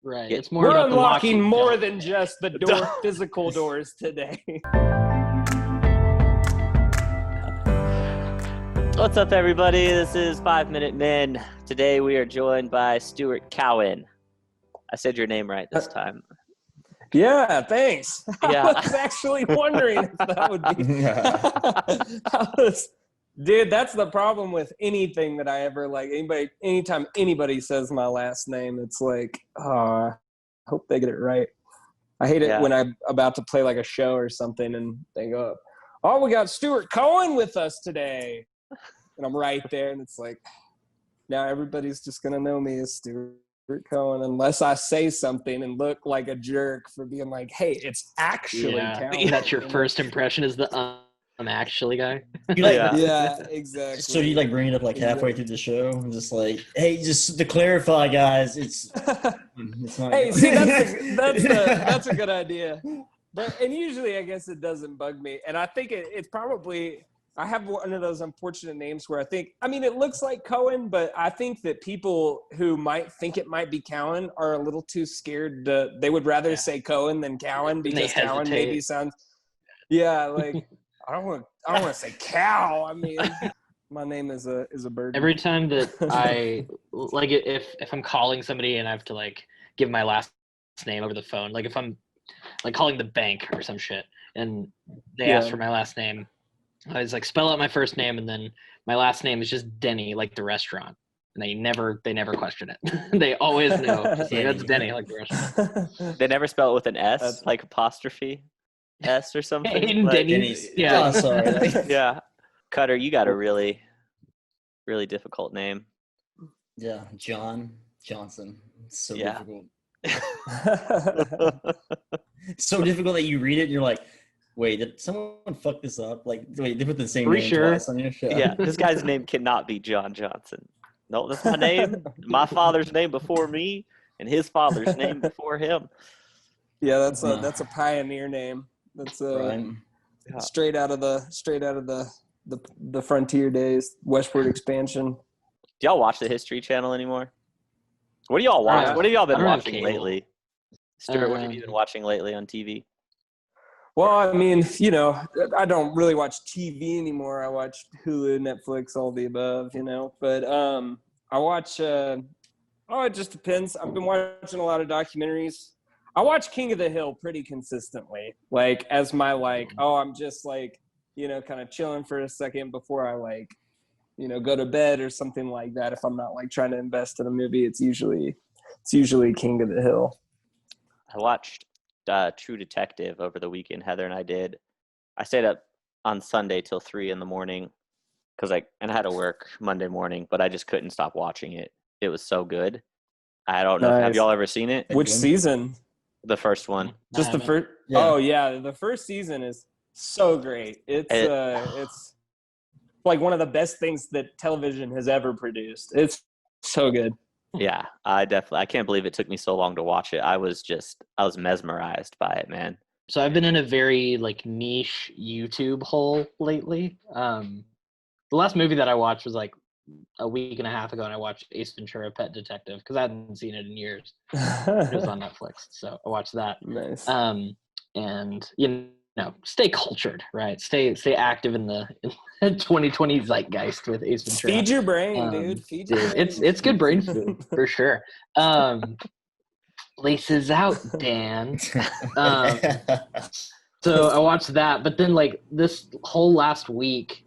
Right. Yeah. It's more We're about unlocking more door. than just the physical doors today. What's up, everybody? This is 5 Minute Men. Today we are joined by Stewart Cowan. I said your name right this time. Yeah, thanks. Yeah. I was actually wondering if that would be. Dude, that's the problem with anything that I ever like. Anytime anybody says my last name, it's like, oh, I hope they get it right. I hate it when I'm about to play like a show or something and they go, oh, we got Stewart Cowan with us today. And I'm right there, and it's like, now everybody's just going to know me as Stewart Cowan unless I say something and look like a jerk for being like, hey, it's actually Cowan. That's your first impression is the I'm actually guy. Yeah, exactly. So you like bring it up like halfway through the show and just like, hey, just to clarify, guys, it's not. Hey, see, that's a good idea. And usually I guess it doesn't bug me. And I think it's probably, I have one of those unfortunate names where it looks like Cohen, but I think that people who might think it might be Cowan are a little too scared they would rather say Cohen than Cowan because Cowan maybe sounds, like, I don't want to say cow. I mean, my name is a bird. Every time that I like if I'm calling somebody and I have to like give my last name over the phone, like if I'm like calling the bank or some shit and they ask for my last name, I was like, spell out my first name and then my last name is just Denny, like the restaurant. And they never question it. They always know. It's like, that's Denny, like the restaurant. They never spell it with an S, like apostrophe S or something. Like, Denny's. Yeah. Oh, sorry. Yeah. Cutter, you got a really, really difficult name. Yeah. Johnson. It's so difficult. So difficult that you read it and you're like, wait, did someone fuck this up? Like, wait, they put the same name twice on your show. Yeah, this guy's name cannot be John Johnson. No, that's my name. My father's name before me, and his father's name before him. Yeah, that's a pioneer name. That's straight out of the frontier days, westward expansion. Do y'all watch the History Channel anymore? What do y'all watch? What have y'all been watching lately? Stuart, what have you been watching lately on TV? Well, I mean, I don't really watch TV anymore. I watch Hulu, Netflix, all the above, But I watch, it just depends. I've been watching a lot of documentaries. I watch King of the Hill pretty consistently, like as my I'm just like, kind of chilling for a second before I go to bed or something like that. If I'm not like trying to invest in a movie, it's usually King of the Hill. I watched True Detective over the weekend. Heather and I did. I stayed up on Sunday till 3 a.m. because I had to work Monday morning, but I just couldn't stop watching it. It was so good. I don't know. Have y'all ever seen it? Which season? The first one. Just the first. Yeah. Oh yeah, the first season is so great. It's like one of the best things that television has ever produced. It's so good. Yeah, I can't believe it took me so long to watch it. I was mesmerized by it, man. So I've been in a very like niche YouTube hole lately. The last movie that I watched was like a week and a half ago, and I watched Ace Ventura: Pet Detective because I hadn't seen it in years. It was on Netflix, so I watched that. Nice. And stay cultured, right? Stay active in the 2020 zeitgeist with Ace Ventura. Feed your brain, dude. Feed your brain. It's good brain food for sure. Laces out, Dan. So I watched that, but then like this whole last week,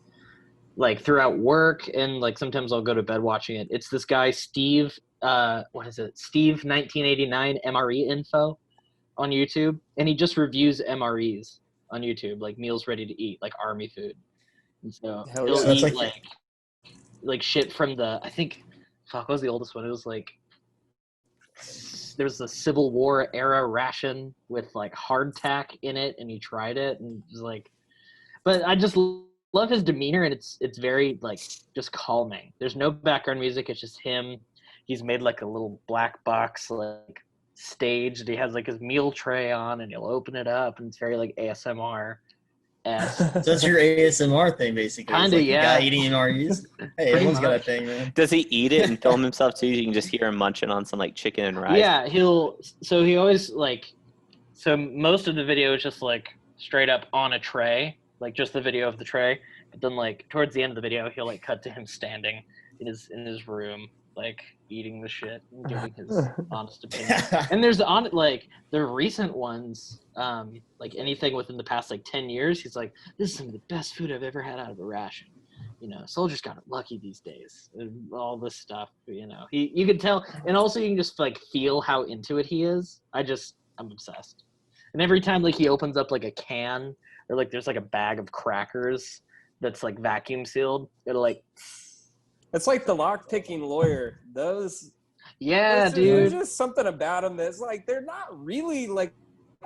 like throughout work and like sometimes I'll go to bed watching it. It's this guy Steve. What is it? Steve 1989 MRE info on YouTube, and he just reviews MREs on YouTube, like meals ready to eat, like army food. And so he'll eat like shit from what was the oldest one? It was like there was a Civil War era ration with like hardtack in it, and he tried it and was like, but I just love his demeanor, and it's very like just calming. There's no background music, it's just him. He's made like a little black box like stage. He has like his meal tray on, and he'll open it up, and it's very like ASMR. S. So that's your ASMR thing, basically. Kinda, It's like yeah. a guy eating MREs. Hey, everyone's got a thing, man. Does he eat it and film himself too? You can just hear him munching on some like chicken and rice. Yeah, he always like, so most of the video is just like straight up on a tray, like just the video of the tray. But then like towards the end of the video, he'll like cut to him standing in his room, like eating the shit and giving his honest opinion. And there's like the recent ones, like anything within the past like 10 years, he's like, this is some of the best food I've ever had out of a ration. You know, soldiers got lucky these days. And all this stuff, you know. You can tell, and also you can just like feel how into it he is. I'm obsessed. And every time like he opens up like a can or like there's like a bag of crackers that's like vacuum sealed, it'll like. It's like the lock-picking lawyer. Those. Yeah, dude. dude. There's just something about them that's like they're not really like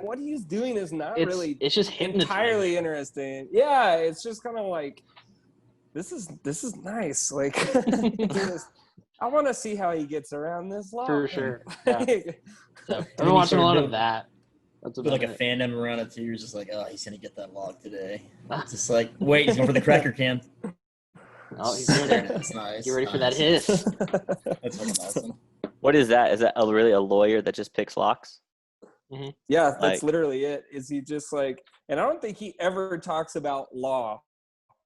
what he's doing is not really. It's just entirely interesting. Yeah, it's just kind of like this is nice. Like I want to see how he gets around this law. For sure. Yeah. So, I've been watching a lot of that. That's like a fandom around it too. You're just like, oh, he's gonna get that log today. It's just like, wait, he's going for the cracker can. Oh, he's doing it. That's nice. Get ready for that hiss. That's fucking awesome. What is that? Is that really a lawyer that just picks locks? Mm-hmm. Yeah, that's literally it. Is he just like, and I don't think he ever talks about law.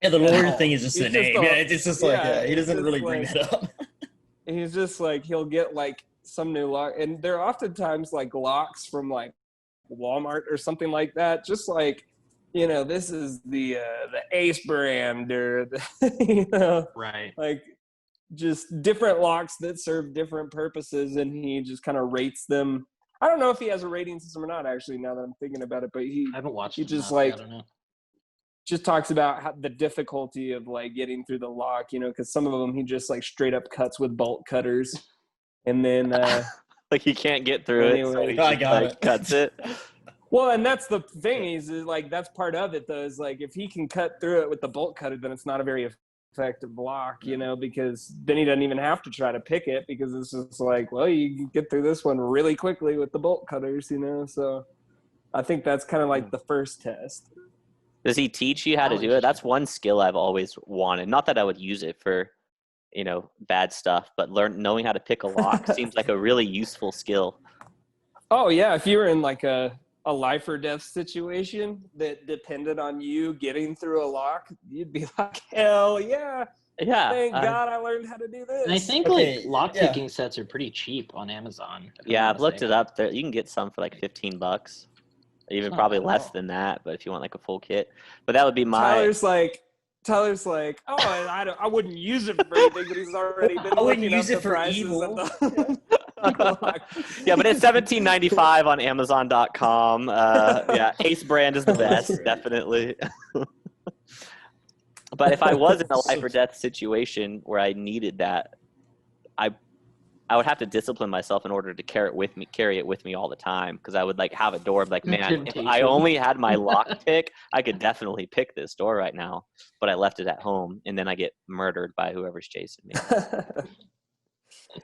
Yeah, the lawyer thing is just a name. Yeah, it's just like, he doesn't really bring like, that up. He's just like, he'll get like some new lock, and they're oftentimes like locks from like Walmart or something like that. Just like, you know, this is the Ace brand or the, you know, right? Like just different locks that serve different purposes, and he just kind of rates them. I don't know if he has a rating system or not, actually, now that I'm thinking about it, but I haven't watched. He just like, I don't know. Just talks about how the difficulty of like getting through the lock, you know, because some of them he just like straight up cuts with bolt cutters, and then like he can't get through it, so he just, cuts it. Well, and that's the thing is like that's part of it though, is like if he can cut through it with the bolt cutter, then it's not a very effective block, you know, because then he doesn't even have to try to pick it, because it's just like, well, you can get through this one really quickly with the bolt cutters, you know. So I think that's kind of like the first test. Does he teach you how to do it? That's one skill I've always wanted. Not that I would use it for, you know, bad stuff, but knowing how to pick a lock seems like a really useful skill. Oh yeah, if you were in like a life or death situation that depended on you getting through a lock, you'd be like, hell yeah. Yeah. Thank God I learned how to do this. And I think like lock picking sets are pretty cheap on Amazon. Yeah, I've looked it up. There, you can get some for like $15. Even probably less than that, but if you want like a full kit. But that would be my Tyler's like, oh, I wouldn't use it for anything, but he's already been I wouldn't use it for evil. Yeah, but it's $17.95 on Amazon.com. Yeah, Ace brand is the best, definitely. But if I was in a life or death situation where I needed that, I would have to discipline myself in order to carry it with me all the time, because I would like have a door like, man, if I only had my lock pick, I could definitely pick this door right now, but I left it at home, and then I get murdered by whoever's chasing me.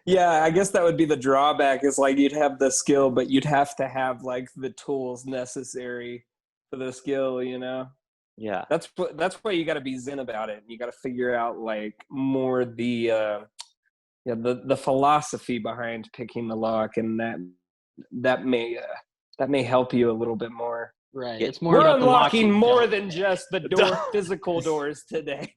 Yeah, I guess that would be the drawback, is like you'd have the skill, but you'd have to have like the tools necessary for the skill, you know? Yeah. That's why you got to be zen about it. You got to figure out like more the philosophy behind picking the lock, and that may help you a little bit more. Right. It's more We're about unlocking more than just the physical doors today.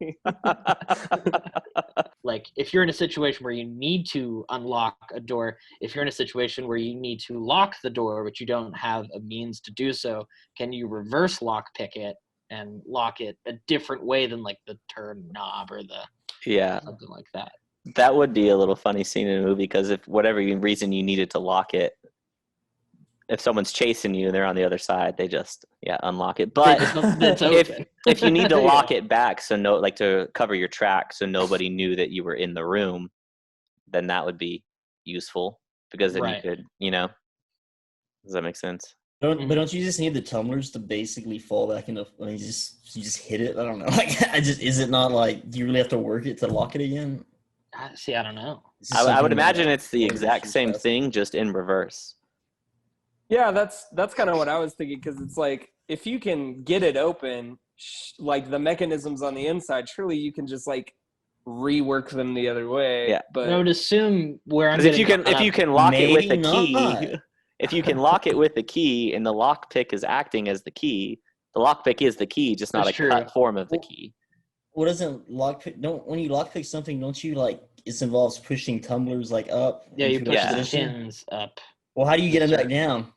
Like if you're in a situation where you need to unlock a door, if you're in a situation where you need to lock the door but you don't have a means to do so, can you reverse lock pick it and lock it a different way than like the turn knob or something like that? That would be a little funny scene in a movie, because if whatever reason you needed to lock it, if someone's chasing you and they're on the other side, they just unlock it. But if you need to lock it back, so to cover your track so nobody knew that you were in the room, then that would be useful, because then you could, you know. Does that make sense? But don't you just need the tumblers to basically fall back into? I mean, you just hit it. I don't know. Like, is it not like, do you really have to work it to lock it again? See, I don't know. I would imagine it's the exact same thing, just in reverse. Yeah, that's kind of what I was thinking, because it's like if you can get it open like the mechanisms on the inside, surely you can just like rework them the other way. Yeah. But I would assume where I'm Because getting if you can lock it with the Maybe key, not. if you can lock it with the key, and the lockpick is acting as the key, the lockpick is the key, just not That's a true. cut form of the key. What doesn't lockpick? Don't when you lockpick something, don't you like it involves pushing tumblers like up? Yeah, you into a push the position? pins up. Well, how do you get them back down?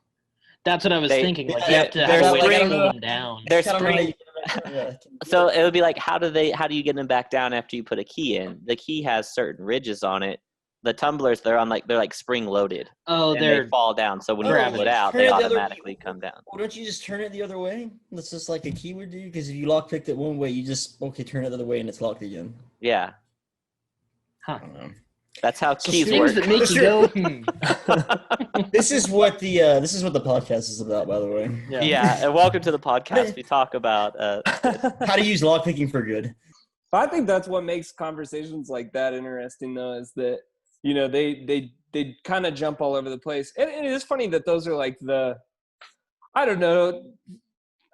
That's what I was thinking. Like you yeah, have to they're have a way to spring- pull them down. They're I don't know how spring. you get them back down. So it would be like, how do you get them back down after you put a key in? The key has certain ridges on it. The tumblers, they're like spring loaded, Oh, and they're they fall down. So when you Gravity. pull it out, Turn they it the other- automatically come down. Well, don't you just turn it the other way? That's just like a key would do. Because if you lockpicked it one way, you just turn it the other way and it's locked again. Yeah, I don't know. that's how keys things work. that make you go. Hmm. This is what the podcast is about, by the way. Yeah, and welcome to the podcast. We talk about How to use lockpicking for good. I think that's what makes conversations like that interesting, though, is that, you know, they kind of jump all over the place. And it is funny that those are like I don't know,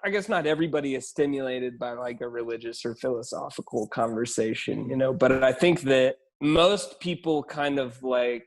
I guess not everybody is stimulated by like a religious or philosophical conversation, you know, but I think that most people kind of like,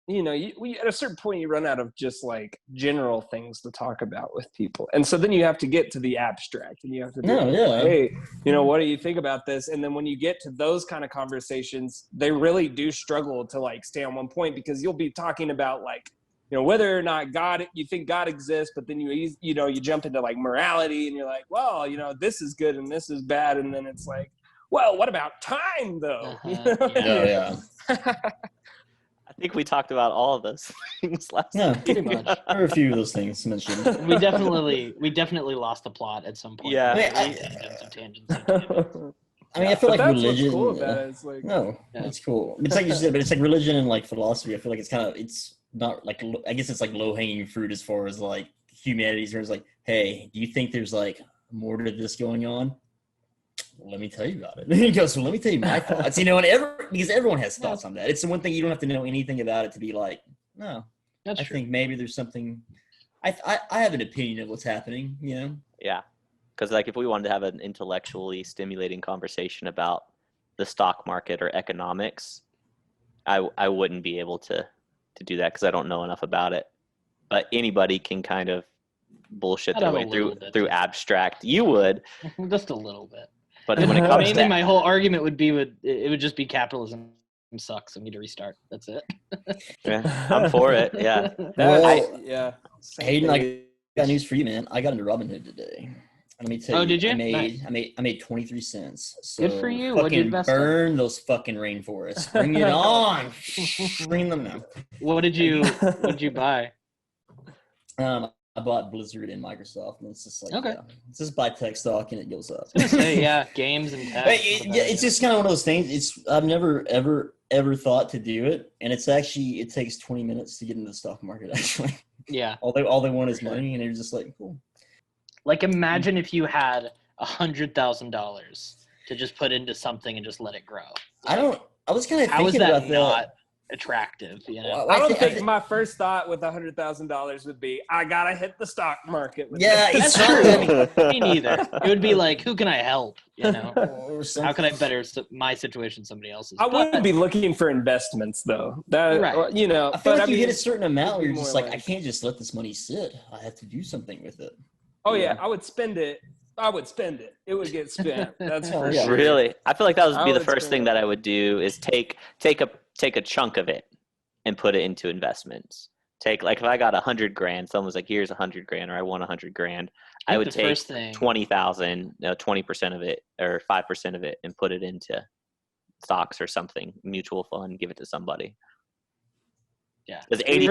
you know, at a certain point you run out of just like general things to talk about with people. And so then you have to get to the abstract and you have to be hey, you know, what do you think about this? And then when you get to those kind of conversations, they really do struggle to like stay on one point, because you'll be talking about like, you know, whether or not you think God exists, but then you jump into like morality and you're like, well, you know, this is good and this is bad. And then it's like, well, what about time though? Uh-huh, I think we talked about all of those things last Yeah, week. pretty much. There are a few of those things mentioned. We definitely lost the plot at some point. Yeah. We did some tangents into it. I mean, I feel But like that's religion. what's cool about it. It's like, No, Yeah. it's cool. It's like you said, but it's like religion and like philosophy. I feel like it's not like, I guess it's like low hanging fruit as far as like humanity's. Where it's like, hey, do you think there's like more to this going on? Well, let me tell you about it. He goes, well, let me tell you my thoughts. You know, because everyone has thoughts on that. It's the one thing you don't have to know anything about it to be like, no. That's I true. think maybe there's something. I have an opinion of what's happening. You know. Yeah, because like if we wanted to have an intellectually stimulating conversation about the stock market or economics, I wouldn't be able to do that because I don't know enough about it. But anybody can kind of bullshit I'd their have a way little bit, through yeah. abstract. You would, Just a little bit. but when it comes Mainly, to my whole argument would be it would just be capitalism sucks. I need to restart. That's it. yeah, I'm for it. Yeah, yeah. Hayden, I got news for you, man. I got into Robinhood today. Let me tell you. Oh, did you? I Nice. made 23 cents. So Good for you. What'd you fucking invest in? burn those fucking rainforests. Bring it on. Bring them now. What did you buy? I bought Blizzard and Microsoft, and it's just like, Okay. it's just buy tech stock and it goes up. Yeah, games and tech. It's just kind of one of those things. I've never ever thought to do it, and it takes 20 minutes to get into the stock market. Actually, Yeah. all they want is money, and they're just like, cool. Like, imagine if you had $100,000 to just put into something and just let it grow. I was kind of How is thinking that about not attractive? You know. Well, I don't think my first thought with $100,000 would be, I gotta hit the stock market. With Yeah, this. That's true. Me neither. It would be like, who can I help? You know, or something. how can I better my situation, somebody else's? I But- wouldn't be looking for investments though. That Right. you know, I feel but like I you mean, hit a certain amount where you're more just like, like- I can't just let this money sit. I have to do something with it. oh yeah, I would spend it. It would get spent. That's Oh, for yeah. sure. really, I feel like that would I be the would first spend thing it. that I would do is take a chunk of it and put it into investments. Like if I got $100,000, someone was like, "Here's $100,000," or "I want $100,000," I think would the take first thing- 20,000, 20% of it or 5% of it, and put it into stocks or something, mutual fund, give it to somebody. Yeah. Because I don't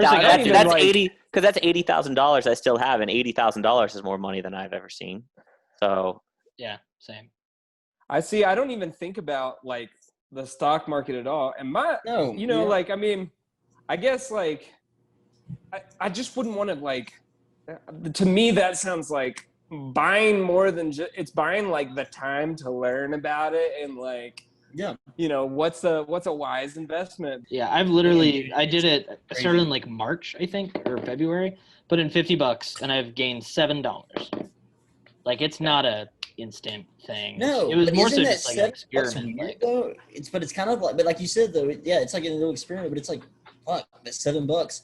even that's like- $80,000 I still have, and $80,000 is more money than I've ever seen. So Yeah, same. I see. I don't even think about like the stock market at all. And like, I mean, I guess like, I just wouldn't want to like, to me, that sounds like buying more than just, it's buying like the time to learn about it. And like, Yeah. you know, what's a wise investment? Yeah, I did it. I started in like March, I think, or February. Put in $50, and I've gained $7. Like, it's not a instant thing. No, it was but more so isn't that just like an $7 experiment. weird, Like, though? But it's kind of like, but like you said though, it's like a little experiment. But it's like, fuck, that's $7.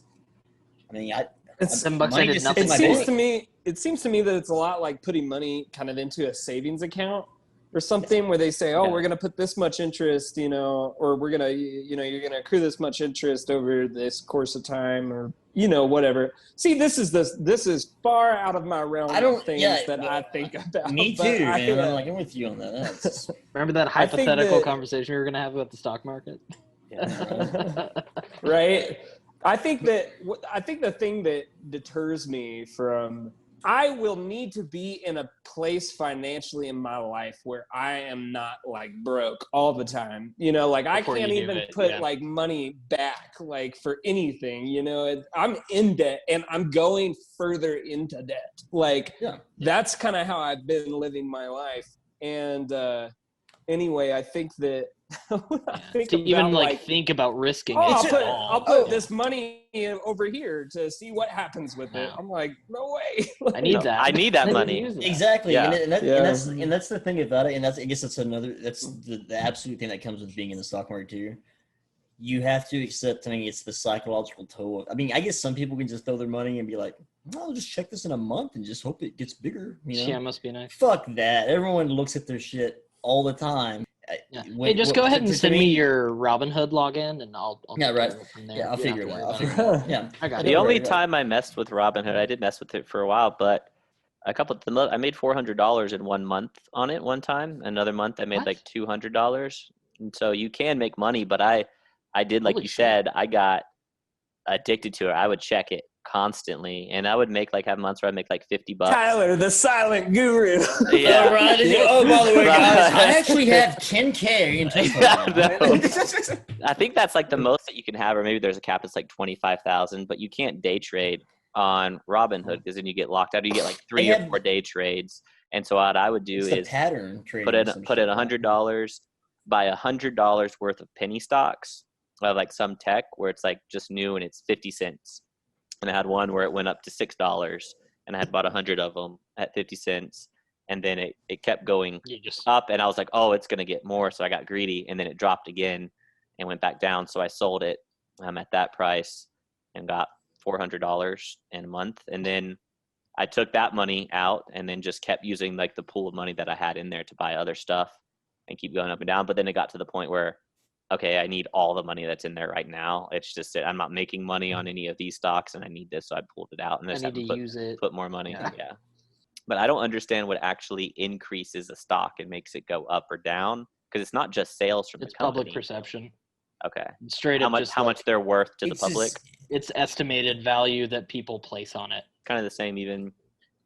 I mean, It's $7 I money did just sits nothing. in my it seems to me that it's a lot like putting money kind of into a savings account or something where they say, oh, we're going to put this much interest, or we're going to, you're going to accrue this much interest over this course of time, or, whatever. See, this is far out of my realm of things that I think about. Me too, man. I'm with you on that. Remember that hypothetical conversation we were going to have about the stock market? Yeah, right. I think the thing that deters me from, I will need to be in a place financially in my life where I am not like broke all the time. Like I can't even put like money back like for anything, I'm in debt and I'm going further into debt. Like that's kind of how I've been living my life. And anyway, I think that think about risking it. I'll put this money over here to see what happens with it. I'm like, no way. I need that. I need that money. Exactly. Yeah. And that's the thing about it. And I guess that's the absolute thing that comes with being in the stock market too. You have to accept, I mean, it's the psychological toll. I mean, I guess some people can just throw their money and be like, I'll just check this in a month and just hope it gets bigger. Yeah, it must be nice. Fuck that. Everyone looks at their shit all the time. Yeah. Hey, just go ahead and send me your Robinhood login, and I'll right. From there. Yeah, I'll figure it out. Yeah, I got the only time I messed with Robinhood, I did mess with it for a while, but I made $400 in 1 month on it one time. Another month I made like $200, and so you can make money. But I did like you said, I got addicted to it. I would check it constantly, and I would have months where I'd make like $50. Tyler, the silent guru. Yeah. Right. Oh, by the way, guys, I actually have 10K in Tesla. I think that's like the most that you can have, or maybe there's a cap that's like 25,000, but you can't day trade on Robinhood because then you get locked out. You get like 3 or 4 day trades, and so what I would do is pattern trading. Put in $100, buy $100 worth of penny stocks of like some tech where it's like just new and it's 50 cents. And I had one where it went up to $6, and I had bought 100 of them at 50 cents. And then it kept going up, and I was like, oh, it's going to get more. So I got greedy, and then it dropped again and went back down. So I sold it at that price and got $400 in a month. And then I took that money out and then just kept using like the pool of money that I had in there to buy other stuff and keep going up and down. But then it got to the point where, okay, I need all the money that's in there right now. It's just that I'm not making money on any of these stocks, and I need this, so I pulled it out and just put more money. Yeah. But I don't understand what actually increases a stock and makes it go up or down, because it's not just sales from the company. Public perception. Okay. Straight up, how much they're worth to the public. It's estimated value that people place on it. Kind of the same even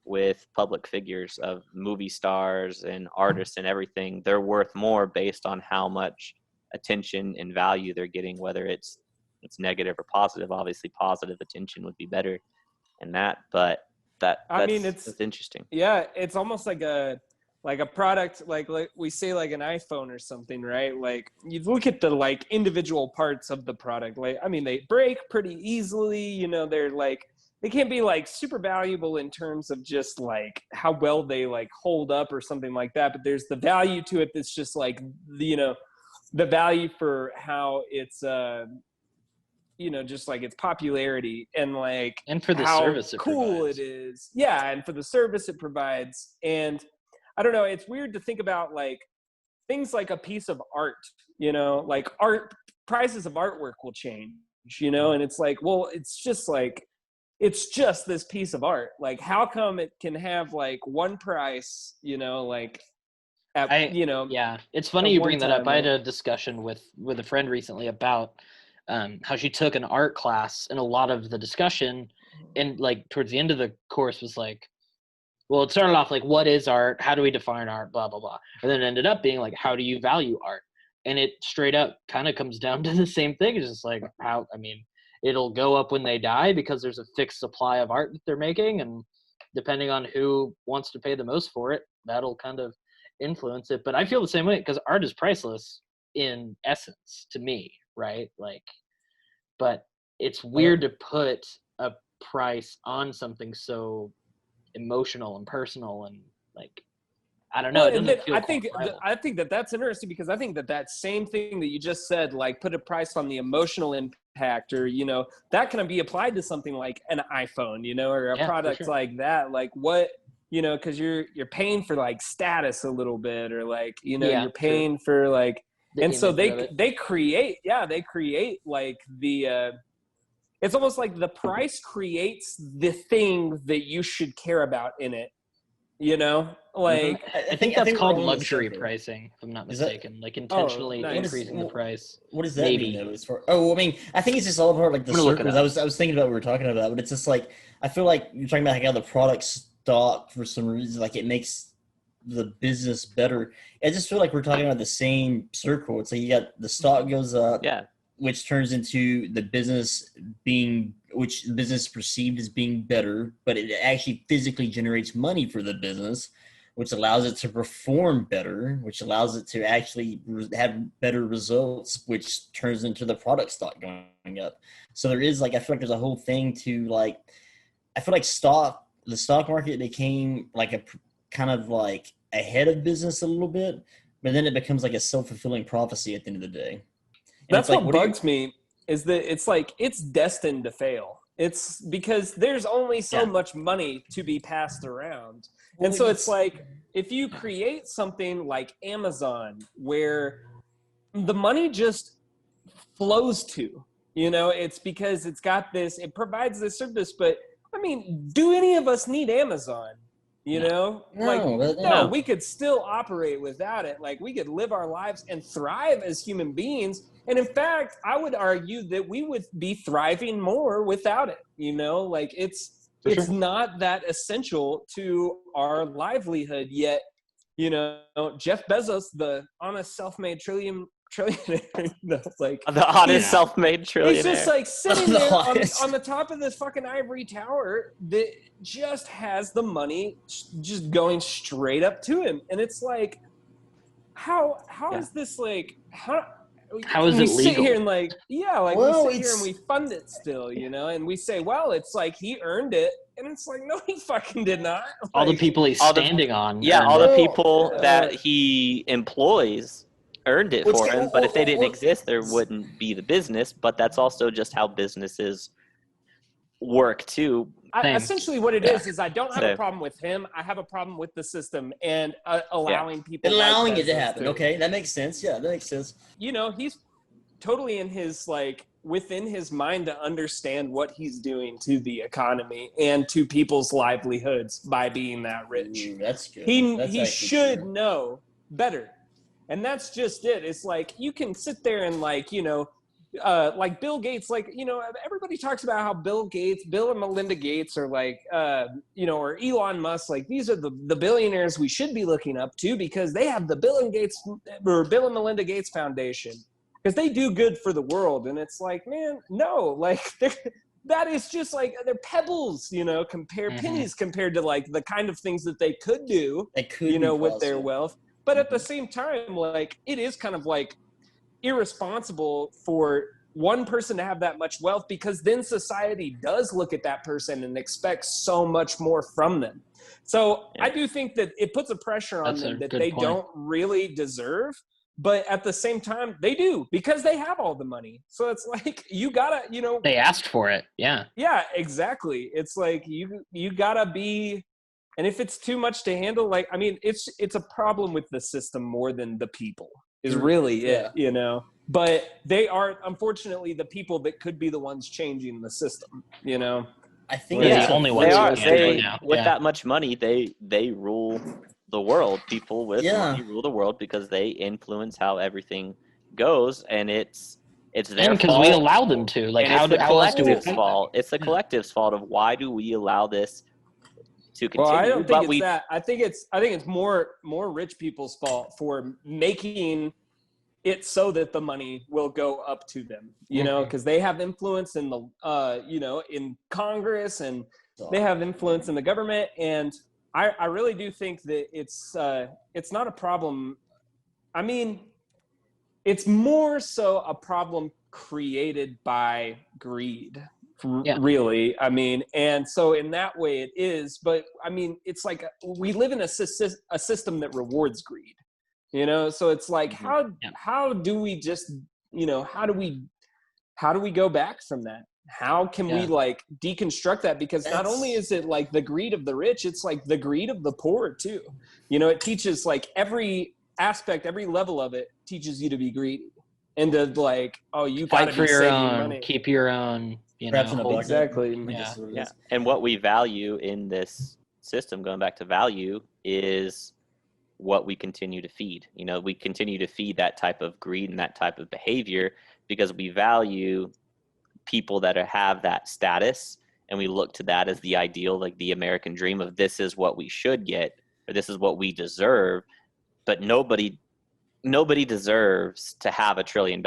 with public figures of movie stars and artists and everything. They're worth more based on how much attention and value they're getting, whether it's negative or positive. Obviously positive attention would be better than that, but it's interesting. Yeah, it's almost like a product, like we say, like an iPhone or something, right? Like you look at the like individual parts of the product, like I mean they break pretty easily, they're like, they can't be like super valuable in terms of just like how well they like hold up or something like that, but there's the value to it that's just like the value for how it's just like its popularity and like and for the how service cool it is. Yeah, and for the service it provides. And I don't know, it's weird to think about like things like a piece of art, like prices of artwork will change, and it's like, well, it's just this piece of art. Like how come it can have like one price, like yeah, it's funny you bring that up. I had a discussion with a friend recently about how she took an art class, and a lot of the discussion and like towards the end of the course was like, well, it started off like, what is art? How do we define art? Blah, blah, blah. And then it ended up being like, how do you value art? And it straight up kind of comes down to the same thing. It's just like it'll go up when they die because there's a fixed supply of art that they're making. And depending on who wants to pay the most for it, that'll kind of influence it. But I feel the same way because art is priceless in essence to me, right? Like, but it's weird to put a price on something so emotional and personal, and like I don't know. It doesn't feel I think quantifiable. I think that's interesting because I think that same thing that you just said, like put a price on the emotional impact, or that can be applied to something like an iPhone, or a Yeah, for product sure. like that. Like what because you're paying for like status a little bit, or like Yeah, you're paying for like, The and so image of it. they create like the. It's almost like the price creates the thing that you should care about in it. Like I think that's we're called on the luxury circle. pricing, if I'm not Is that- mistaken. Like intentionally nice. increasing the price. What does that Maybe. mean though? As far I mean, I think it's just all about like the I'm gonna look it circles. up. I was thinking about what we were talking about, but it's just like I feel like you're talking about how the product stock for some reason, like it makes the business better. I just feel like we're talking about the same circle. It's like you got the stock goes up, Yeah. which turns into the business which the business perceived as being better, but it actually physically generates money for the business, which allows it to perform better, which allows it to actually have better results, which turns into the product stock going up. So there is like, I feel like there's a whole thing to like, I feel like the stock market became like a kind of like ahead of business a little bit, but then it becomes like a self-fulfilling prophecy at the end of the day. And that's it's what bugs me, is that it's like it's destined to fail. It's because there's only so much money to be passed around. And so it's like if you create something like Amazon where the money just flows to, it's because it's got this, it provides this service. But I mean, do any of us need Amazon? No, No, we could still operate without it. Like we could live our lives and thrive as human beings. And in fact, I would argue that we would be thriving more without it. Like it's not that essential to our livelihood yet. Jeff Bezos, the honest self-made trillionaire, like The honest self-made trillionaire. he's just like sitting there on the top of this fucking ivory tower that just has the money just going straight up to him. And it's like, how is this like, how is we it sit legal? here and like, we sit here and we fund it still, and we say, well, it's like he earned it. And it's like, no, he fucking did not. All the Like, people he's standing on. Yeah, earned all it. the people that he employs earned it for him. But if they didn't exist, there wouldn't be the business. But that's also just how businesses work too. essentially what it is I don't have a problem with him. I have a problem with the system and allowing people allowing like it to happen. Okay, that makes sense. Yeah, that makes sense. He's totally in his within his mind to understand what he's doing to the economy and to people's livelihoods by being that rich. Ooh, that's good. He should know better. And that's just it. It's like you can sit there and like Bill Gates, everybody talks about how Bill and Melinda Gates are or Elon Musk, like these are the billionaires we should be looking up to because they have the Bill and Melinda Gates Foundation because they do good for the world. And it's like, man, no, that is just like they're pebbles, pennies compared to like the kind of things that they could do, with their wealth. But at the same time, it is kind of irresponsible for one person to have that much wealth because then society does look at that person and expects so much more from them. So I do think that it puts a pressure on them that they don't really deserve. But at the same time, they do because they have all the money. So it's like you gotta, they asked for it. Yeah. Yeah, exactly. It's like you gotta be. And if it's too much to handle, it's a problem with the system more than the people is really it, But they are, unfortunately, the people that could be the ones changing the system, I think they're the only ones. With that much money, they rule the world. People with money rule the world because they influence how everything goes, and it's their because we allow them to. How else do we? It's the collective's fault of why do we allow this to continue? Well, I don't think it's that. I think it's more rich people's fault for making it so that the money will go up to them, because they have influence in the, in Congress and they have influence in the government. And I really do think that it's not a problem. I mean, it's more so a problem created by greed, Yeah. really. I mean, and so in that way it is, but I mean, it's like we live in a system that rewards greed, you know? So it's like, how do we just, you know, how do we go back from that? How can we like deconstruct that? Because not only is it like the greed of the rich, it's like the greed of the poor too. You know, it teaches like every aspect, every level of it teaches you to be greedy and to like, oh, you got to Fight for be your saving own, money. keep your own, you Perhaps in a know. bucket. Exactly. Yeah. And what we value in this system, going back to value, is what we continue to feed. You know, we continue to feed that type of greed and that type of behavior because we value people that have that status, and we look to that as the ideal, like the American dream of this is what we should get, or this is what we deserve. But nobody deserves to have $1 trillion.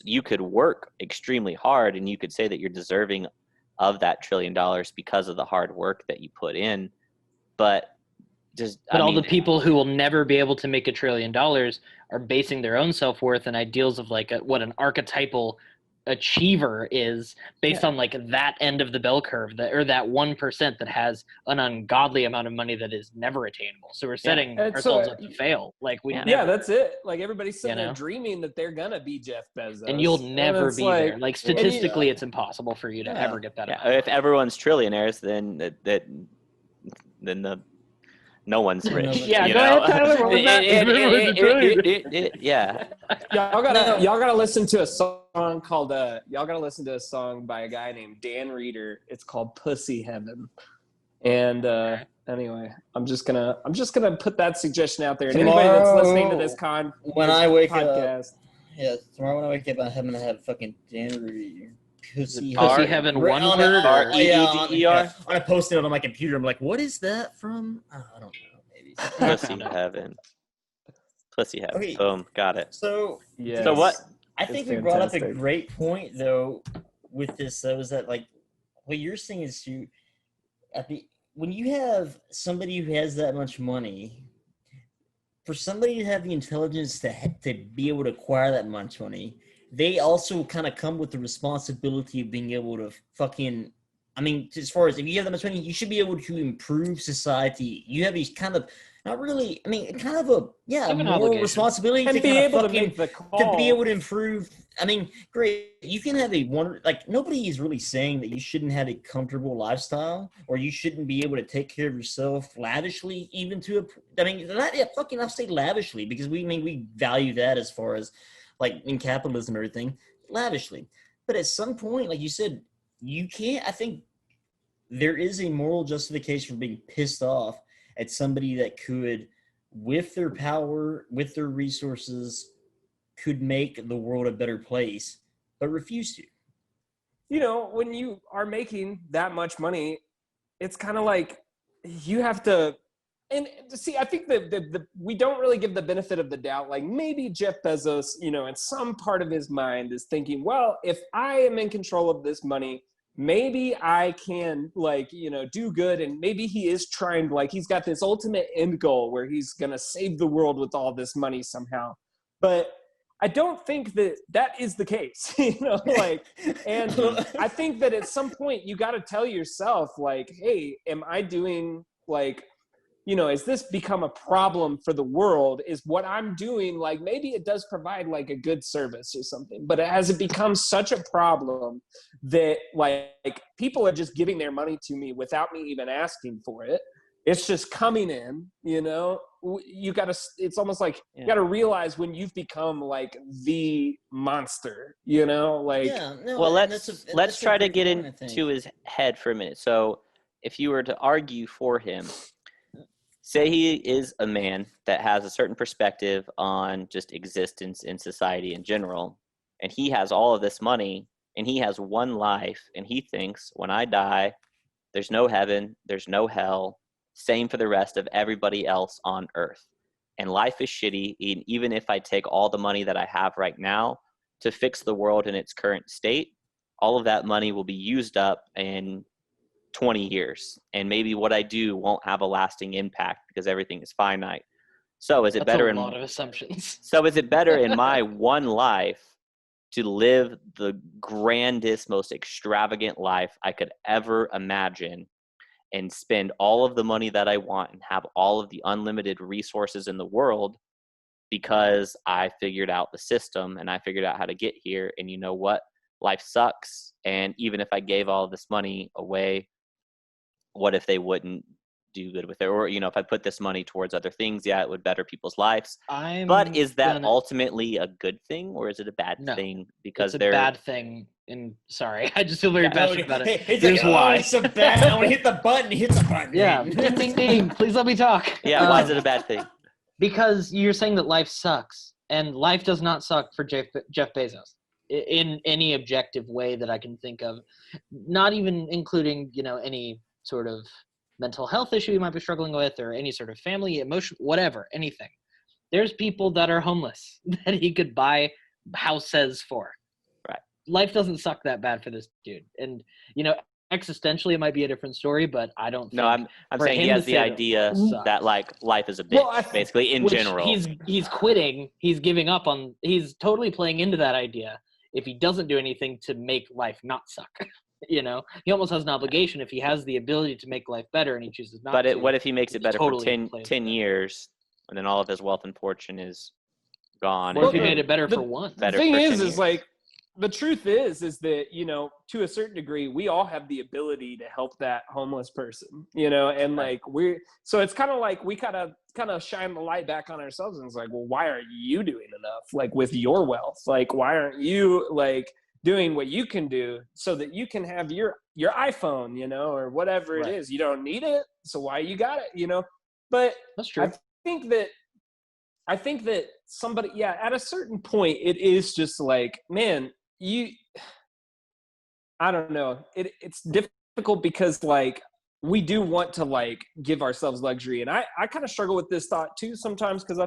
You could work extremely hard and you could say that you're deserving of that $1 trillion because of the hard work that you put in. But all the people who will never be able to make $1 trillion are basing their own self-worth and ideals of like what an archetypal achiever is based on like that end of the bell curve, or that 1% that has an ungodly amount of money that is never attainable. So we're setting ourselves up to fail. Like that's it. Like everybody's sitting there dreaming that they're gonna be Jeff Bezos, and you'll never be like, there. Like statistically, it's impossible for you to ever get that. If everyone's trillionaires, then no one's rich. Yeah, you go know? ahead, Tyler. What was that? Yeah. Y'all gotta listen to a song called y'all gotta listen to a song by a guy named Dan Reeder. It's called Pussy Heaven. And anyway, I'm just gonna put that suggestion out there. And anybody that's listening to this tomorrow when I wake podcast, tomorrow when I wake up, I'm gonna have fucking Dan Reeder. Pussy Heaven, one word? R-E-E-D-E-R? When I posted it on my computer, I'm like, what is that from? I don't know. Maybe. Pussy Heaven. Pussy Heaven. Okay. Boom. Got it. So what? I think we brought up a great point, though, with this, though, is that, like, what you're saying is when you have somebody who has that much money, for somebody to have the intelligence to be able to acquire that much money, they also kind of come with the responsibility of being able to fucking, I mean, as far as if you have that much money, you should be able to improve society. You have these kind of, not really, I mean, kind of a moral responsibility and to be kind of able to fucking, make the call. to be able to improve. I mean, great. You can have nobody is really saying that you shouldn't have a comfortable lifestyle or you shouldn't be able to take care of yourself lavishly, even to I'll say lavishly because we value that as far as like in capitalism and everything, lavishly. But at some point, like you said, you can't, I think there is a moral justification for being pissed off at somebody that could, with their power, with their resources, could make the world a better place, but refuse to. You know, when you are making that much money, it's kind of like you have to, and see, I think that we don't really give the benefit of the doubt. Like maybe Jeff Bezos, you know, in some part of his mind is thinking, well, if I am in control of this money, maybe I can like, you know, do good. And maybe he is trying, like he's got this ultimate end goal where he's going to save the world with all this money somehow. But I don't think that is the case, you know, like, and I think that at some point you got to tell yourself like, hey, am I doing like, you know, has this become a problem for the world? Is what I'm doing, like, maybe it does provide like a good service or something, but has it become such a problem that like people are just giving their money to me without me even asking for it? It's just coming in, you know, it's almost like you got to realize when you've become like the monster, you know, like. Well, let's try to get into his head for a minute. So if you were to argue for him, say he is a man that has a certain perspective on just existence in society in general, and he has all of this money, and he has one life, and he thinks, when I die, there's no heaven, there's no hell, same for the rest of everybody else on earth. And life is shitty, and even if I take all the money that I have right now to fix the world in its current state, all of that money will be used up in 20 years, and maybe what I do won't have a lasting impact because everything is finite. So is it better a lot of assumptions. So is it better in my one life to live the grandest, most extravagant life I could ever imagine and spend all of the money that I want and have all of the unlimited resources in the world because I figured out the system and I figured out how to get here. And you know what? Life sucks. And even if I gave all of this money away, what if they wouldn't do good with it? Or, you know, if I put this money towards other things, yeah, it would better people's lives. But is that ultimately a good thing or is it a bad thing? Because it's a bad thing. And sorry, I just feel very passionate about it. It's Here's like, why. It's so bad. I want to hit the button. Hit the button. Yeah, ding, ding, ding. Please let me talk. Yeah, why is it a bad thing? Because you're saying that life sucks, and life does not suck for Jeff Bezos in any objective way that I can think of, not even including, you know, any sort of mental health issue you might be struggling with or any sort of family, emotion, whatever, anything. There's people that are homeless that he could buy houses for. Right. Life doesn't suck that bad for this dude. And, you know, existentially it might be a different story, but I don't think. No, I'm saying he has the idea that like life is a bitch, basically in general. He's quitting. He's giving up on. He's totally playing into that idea. If he doesn't do anything to make life not suck, you know, he almost has an obligation if he has the ability to make life better and he chooses not to. But what if he makes it better for 10 years and then all of his wealth and fortune is gone? What if he made it better for one? The thing is like, the truth is that, you know, to a certain degree, we all have the ability to help that homeless person, you know, and like so it's kind of like we kind of shine the light back on ourselves and it's like, well, why aren't you doing enough? Like with your wealth, like, why aren't you like doing what you can do so that you can have your iPhone, you know, or whatever it is. You don't need it. So why you got it, you know? But that's true. I think that somebody, yeah, at a certain point, it is just like, man, I don't know. It's difficult because like we do want to like give ourselves luxury. And I kind of struggle with this thought too sometimes because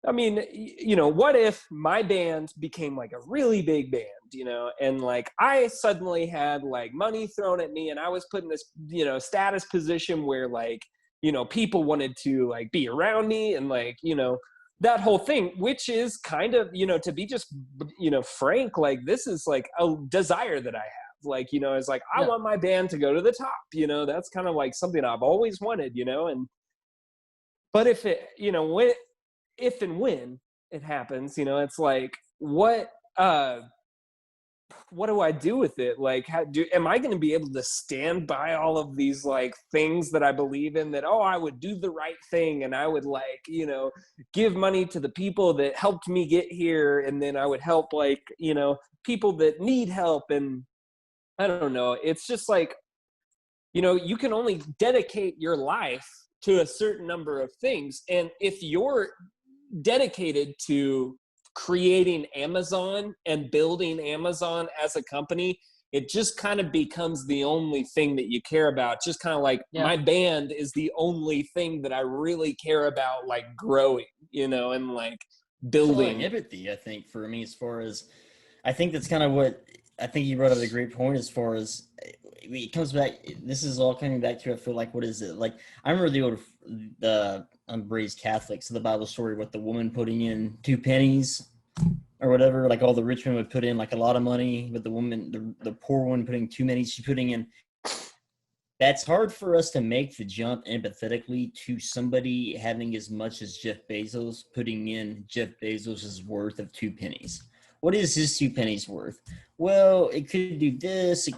I mean, you know, what if my band became like a really big band, you know, and like I suddenly had like money thrown at me and I was put in this, you know, status position where like, you know, people wanted to like be around me and like, you know, that whole thing, which is kind of, you know, to be just, you know, frank, like this is like a desire that I have. Like, you know, it's like, I want my band to go to the top, you know, that's kind of like something I've always wanted, you know, but if it, you know, if and when it happens, you know, it's like, what do I do with it? Like, am I going to be able to stand by all of these like things that I believe in that, I would do the right thing and I would like, you know, give money to the people that helped me get here. And then I would help like, you know, people that need help. And I don't know. It's just like, you know, you can only dedicate your life to a certain number of things. And if you're dedicated to creating Amazon and building Amazon as a company, it just kind of becomes the only thing that you care about. Just kind of like my band is the only thing that I really care about, like growing, you know, and like building. Like empathy, I think, for me, as far as I think that's kind of what I think you brought up a great point as far as it comes back. This is all coming back to, I feel like, what is it? Like, I remember I'm raised Catholic, so the Bible story with the woman putting in 2 pennies or whatever, like all the rich men would put in like a lot of money, but the woman, the poor one putting 2 pennies, she's putting in. That's hard for us to make the jump empathetically to somebody having as much as Jeff Bezos putting in Jeff Bezos' worth of 2 pennies. What is his 2 pennies worth? Well, it could do this,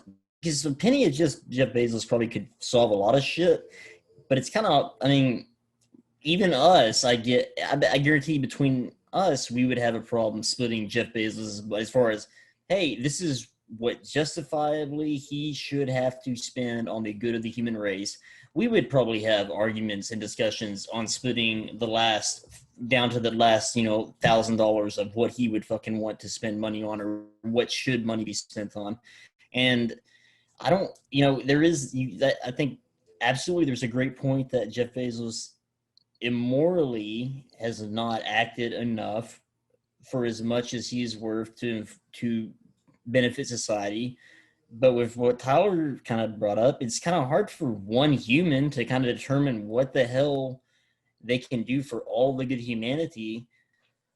because a penny of just Jeff Bezos probably could solve a lot of shit, but it's kind of, I mean, even us, I guarantee between us, we would have a problem splitting Jeff Bezos as far as, hey, this is what justifiably he should have to spend on the good of the human race. We would probably have arguments and discussions on splitting down to the last, you know, $1,000 of what he would fucking want to spend money on, or what should money be spent on. And I don't, you know, I think absolutely there's a great point that Jeff Bezos immorally has not acted enough for as much as he's worth to benefit society. But with what Tyler kind of brought up, it's kind of hard for one human to kind of determine what the hell they can do for all the good humanity.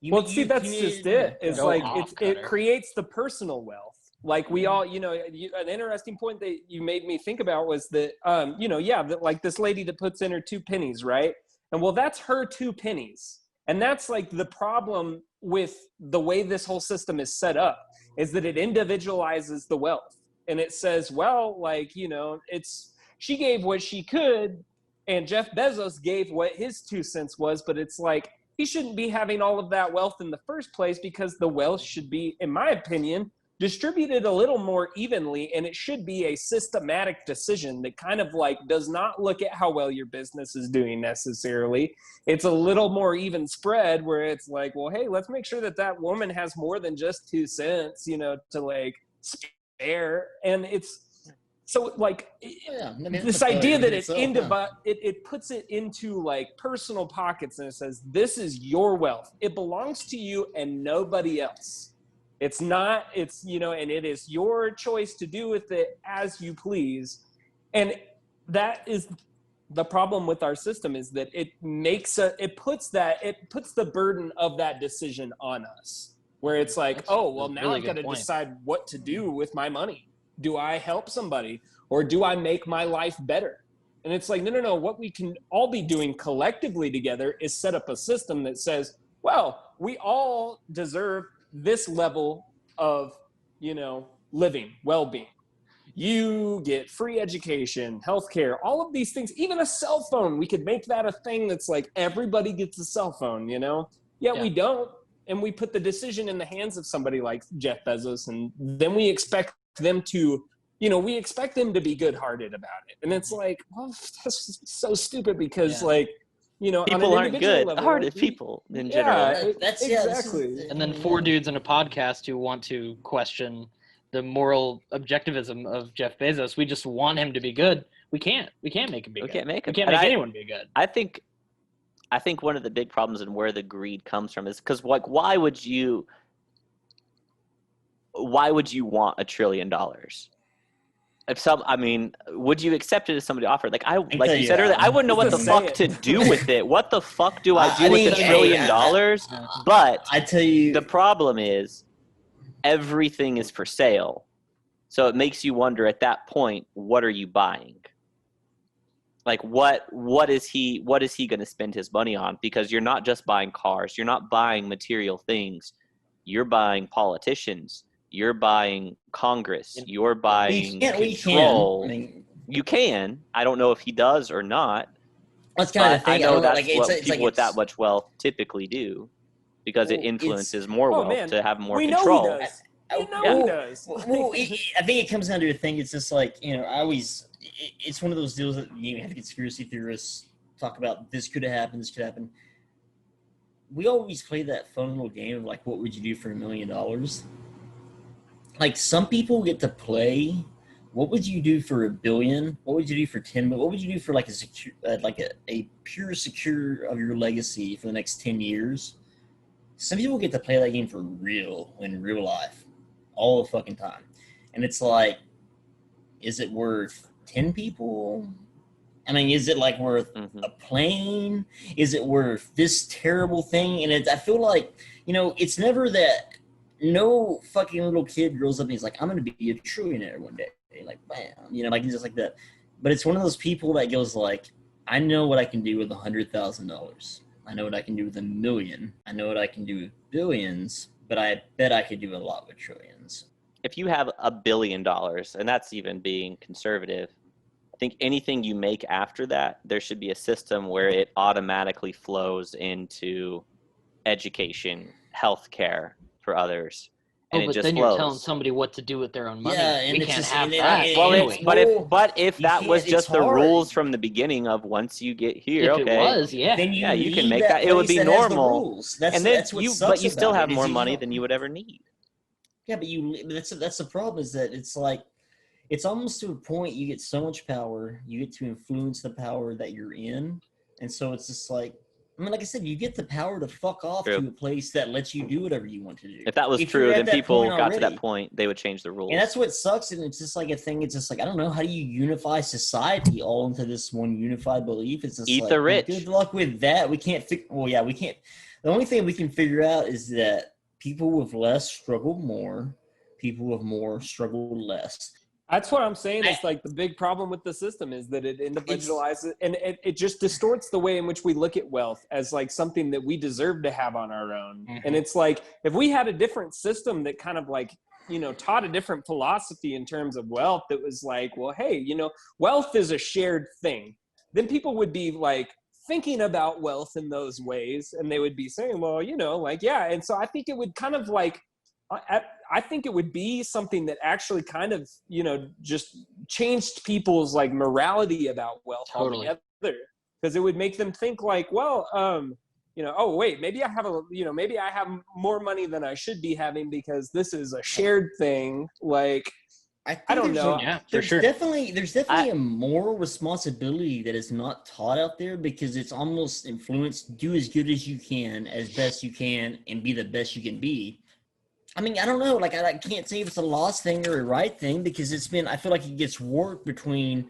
Well, see, that's just it. It's Go like off, it Cutter. creates the personal wealth. Like we all, an interesting point that you made me think about was that, that like this lady that puts in her 2 pennies, right? And well, that's her 2 pennies. And that's like the problem with the way this whole system is set up, is that it individualizes the wealth. And it says, well, like, she gave what she could, and Jeff Bezos gave what his 2 cents was, but it's like, he shouldn't be having all of that wealth in the first place, because the wealth should be, in my opinion, distributed a little more evenly, and it should be a systematic decision that kind of like does not look at how well your business is doing necessarily. It's a little more even spread, where it's like, well, hey, let's make sure that that woman has more than just 2 cents, to like spare. And it's so like this idea that it puts it into like personal pockets, and it says, this is your wealth. It belongs to you and nobody else. It's not, and it is your choice to do with it as you please. And that is the problem with our system, is that it puts the burden of that decision on us, where it's like, That's oh, well, a now really I've got good to point. decide what to do with my money. Do I help somebody, or do I make my life better? And it's like, no. What we can all be doing collectively together is set up a system that says, well, we all deserve this level of, living, well-being. You get free education, healthcare, all of these things, even a cell phone. We could make that a thing that's like everybody gets a cell phone, Yet we don't. And we put the decision in the hands of somebody like Jeff Bezos, and then we expect them to, be good-hearted about it. And it's like, well, that's so stupid, because people aren't good-hearted people in general. Exactly. And then 4 dudes in a podcast who want to question the moral objectivism of Jeff Bezos. We just want him to be good. We can't make him be good. We can't make anyone be good. I think one of the big problems and where the greed comes from is because, like, why would you want $1 trillion? Would you accept it if somebody offered? Like you said earlier, I wouldn't know what the fuck to do with it. What the fuck do I do with $1 trillion? But I tell you, the problem is everything is for sale. So it makes you wonder at that point, what are you buying? Like what is he going to spend his money on? Because you're not just buying cars, you're not buying material things. You're buying politicians. You're buying Congress. You're buying control. You can. I don't know if he does or not. That's kind of the thing. I know that's what people with that much wealth typically do, because it influences more wealth to have more control. He does. I think it comes down to a thing. It's just like, it's one of those deals that you have conspiracy theorists talk about. This could have happened. This could happen. We always play that fun little game of like, what would you do for $1 million? Like, some people get to play, what would you do for $1 billion? What would you do for 10 million? What would you do for like a pure secure of your legacy for the next 10 years? Some people get to play that game for real, in real life, all the fucking time. And it's like, is it worth 10 people? Is it like worth a plane? Is it worth this terrible thing? And I feel like, it's never that. No fucking little kid grows up and he's like, I'm going to be a trillionaire one day. Like, bam, just like that. But it's one of those people that goes like, I know what I can do with $100,000. I know what I can do with $1 million. I know what I can do with billions, but I bet I could do a lot with trillions. If you have $1 billion, and that's even being conservative, I think anything you make after that, there should be a system where it automatically flows into education, healthcare, for others, and it just then flows. You're telling somebody what to do with their own money. Yeah, and we it's can't just, have and that. But if that was just the rules from the beginning of once you get here, if it was, then you can make that. It would be normal. That's you still have more money than you would ever need. Yeah, but that's the problem, is that it's like, it's almost to a point you get so much power, you get to influence the power that you're in, and so it's just like, like I said, you get the power to fuck off to a place that lets you do whatever you want to do. If that was true, then people got to that point, they would change the rules. And that's what sucks, and it's just like a thing. It's just like, I don't know, how do you unify society all into this one unified belief? It's just Eat like, the rich. Good luck with that. We can't fix. Well, yeah, we can't. The only thing we can figure out is that people with less struggle more, people with more struggle less. That's what I'm saying. It's like the big problem with the system is that it individualizes and it just distorts the way in which we look at wealth as like something that we deserve to have on our own. Mm-hmm. And it's like, if we had a different system that kind of like, you know, taught a different philosophy in terms of wealth that was like, well, hey, you know, wealth is a shared thing. Then people would be like thinking about wealth in those ways. And they would be saying, well, you know, like, yeah. And so I think it would kind of like, I think it would be something that actually kind of, you know, just changed people's like morality about wealth altogether, because it would make them think like, well, you know, oh wait, maybe I have more money than I should be having because this is a shared thing. Like, I don't know. Yeah, for there's sure. There's definitely a moral responsibility that is not taught out there because it's almost influenced. Do as good as you can, as best you can, and be the best you can be. I mean, I don't know. Like, I can't say if it's a lost thing or a right thing because I feel like it gets warped between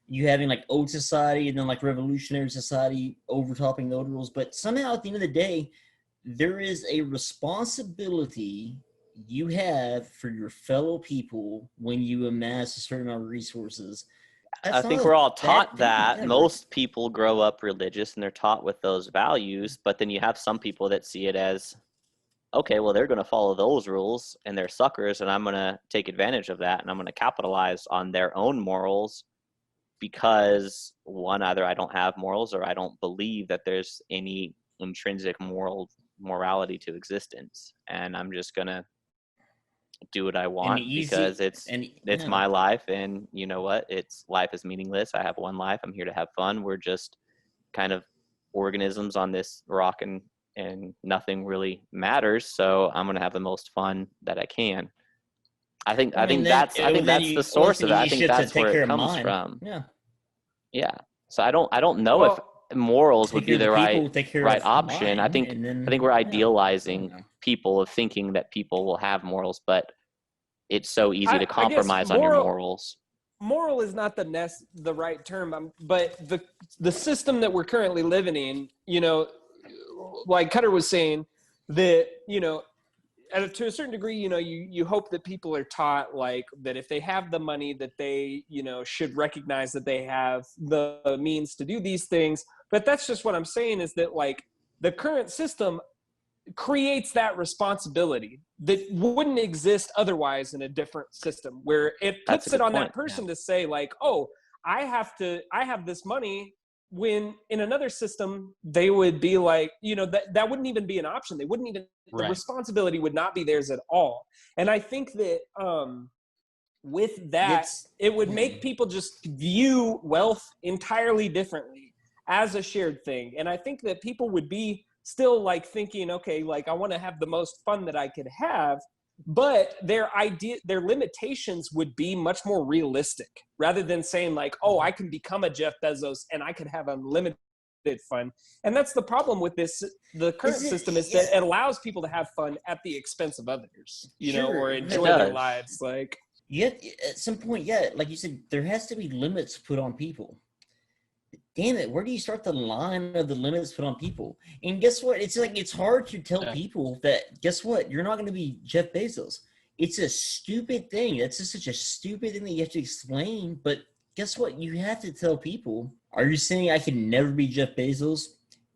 you having like old society and then like revolutionary society overtopping the old rules. But somehow at the end of the day, there is a responsibility you have for your fellow people when you amass a certain amount of resources. I think we're all taught that. Most people grow up religious and they're taught with those values, but then you have some people that see it as, okay, well, they're going to follow those rules and they're suckers, and I'm going to take advantage of that, and I'm going to capitalize on their own morals because, one, either I don't have morals or I don't believe that there's any intrinsic morality to existence, and I'm just going to do what I want because it's my life, and you know what? Life is meaningless. I have one life. I'm here to have fun. We're just kind of organisms on this rock, and nothing really matters, so I'm going to have the most fun that I can. I think that's the source of it. I think that's where it comes from. Yeah. So I don't know if morals would be the right option. I think we're idealizing people of thinking that people will have morals, but it's so easy to compromise on your morals. Moral is not the right term, but the system that we're currently living in, you know, like Cutter was saying, that, you know, to a certain degree, you know, you hope that people are taught like that if they have the money that they, you know, should recognize that they have the means to do these things. But that's just what I'm saying is that like the current system creates that responsibility that wouldn't exist otherwise in a different system, where it puts it on that person to say like, oh, I have this money. When in another system, they would be like, you know, that wouldn't even be an option. They wouldn't even, the responsibility would not be theirs at all. And I think that with that, it would make people just view wealth entirely differently as a shared thing. And I think that people would be still like thinking, okay, like I want to have the most fun that I could have, but their limitations would be much more realistic rather than saying like, oh, I can become a Jeff Bezos and I could have unlimited fun. And that's the problem with the current system is that it allows people to have fun at the expense of others, you know, or enjoy their lives. Like, yet at some point, like you said, there has to be limits put on people. Damn it, where do you start the line of the limits put on people? And guess what? It's like, it's hard to tell people that, guess what? You're not going to be Jeff Bezos. It's a stupid thing. That's just such a stupid thing that you have to explain. But guess what? You have to tell people. Are you saying I can never be Jeff Bezos?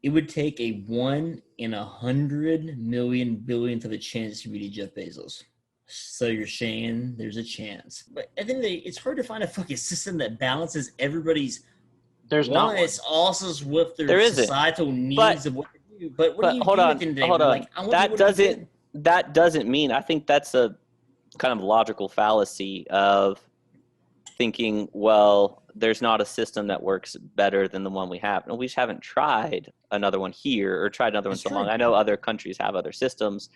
It would take a 1 in 100 million billionth of a chance to be Jeff Bezos. So you're saying there's a chance. But I think it's hard to find a fucking system that balances everybody's. There's not one. It's also with their societal needs of what to do. But what do you hold do on, at the end of the day? hold on. Like, that doesn't mean. I think that's a kind of logical fallacy of thinking, well, there's not a system that works better than the one we have. No, we just haven't tried another one here or tried another one so long. I know other countries have other systems,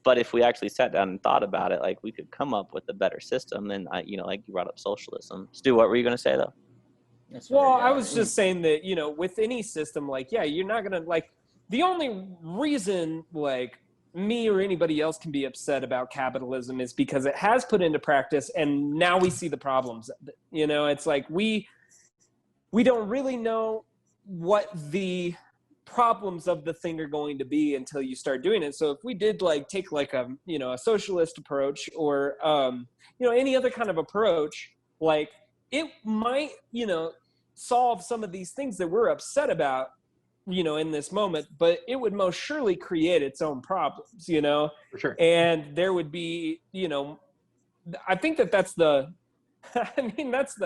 but if we actually sat down and thought about it, like we could come up with a better system. And you know, like you brought up socialism. Stu, what were you going to say though? Well, I was just saying that, you know, with any system, like, yeah, you're not going to, like, the only reason, like, me or anybody else can be upset about capitalism is because it has put into practice and now we see the problems. You know, it's like we don't really know what the problems of the thing are going to be until you start doing it. So if we did like take like a, you know, a socialist approach or, you know, any other kind of approach, like it might, you know, solve some of these things that we're upset about, you know, in this moment, but it would most surely create its own problems, you know? For sure. And there would be, you know, I think that's the, I mean, that's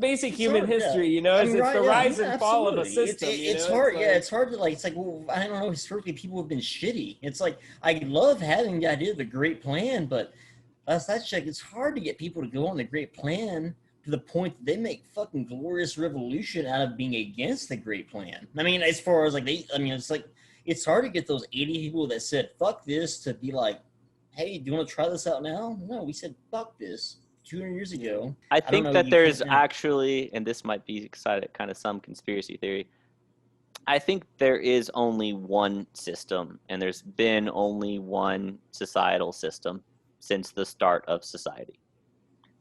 basic human history, you know, I is mean, it's the rise and fall of a system. It's you know? hard. It's It's hard to like, it's like, well, I don't know, historically people have been shitty. It's like, I love having the idea of the great plan, but that's like, it's hard to get people to go on the great plan to the point that they make fucking glorious revolution out of being against the great plan. I mean, as far as like, it's like, it's hard to get those 80 people that said, fuck this, to be like, hey, do you want to try this out now? No, we said, fuck this 200 years ago. I think that there's actually, and this might be excited, kind of some conspiracy theory. I think there is only one system, and there's been only one societal system since the start of society.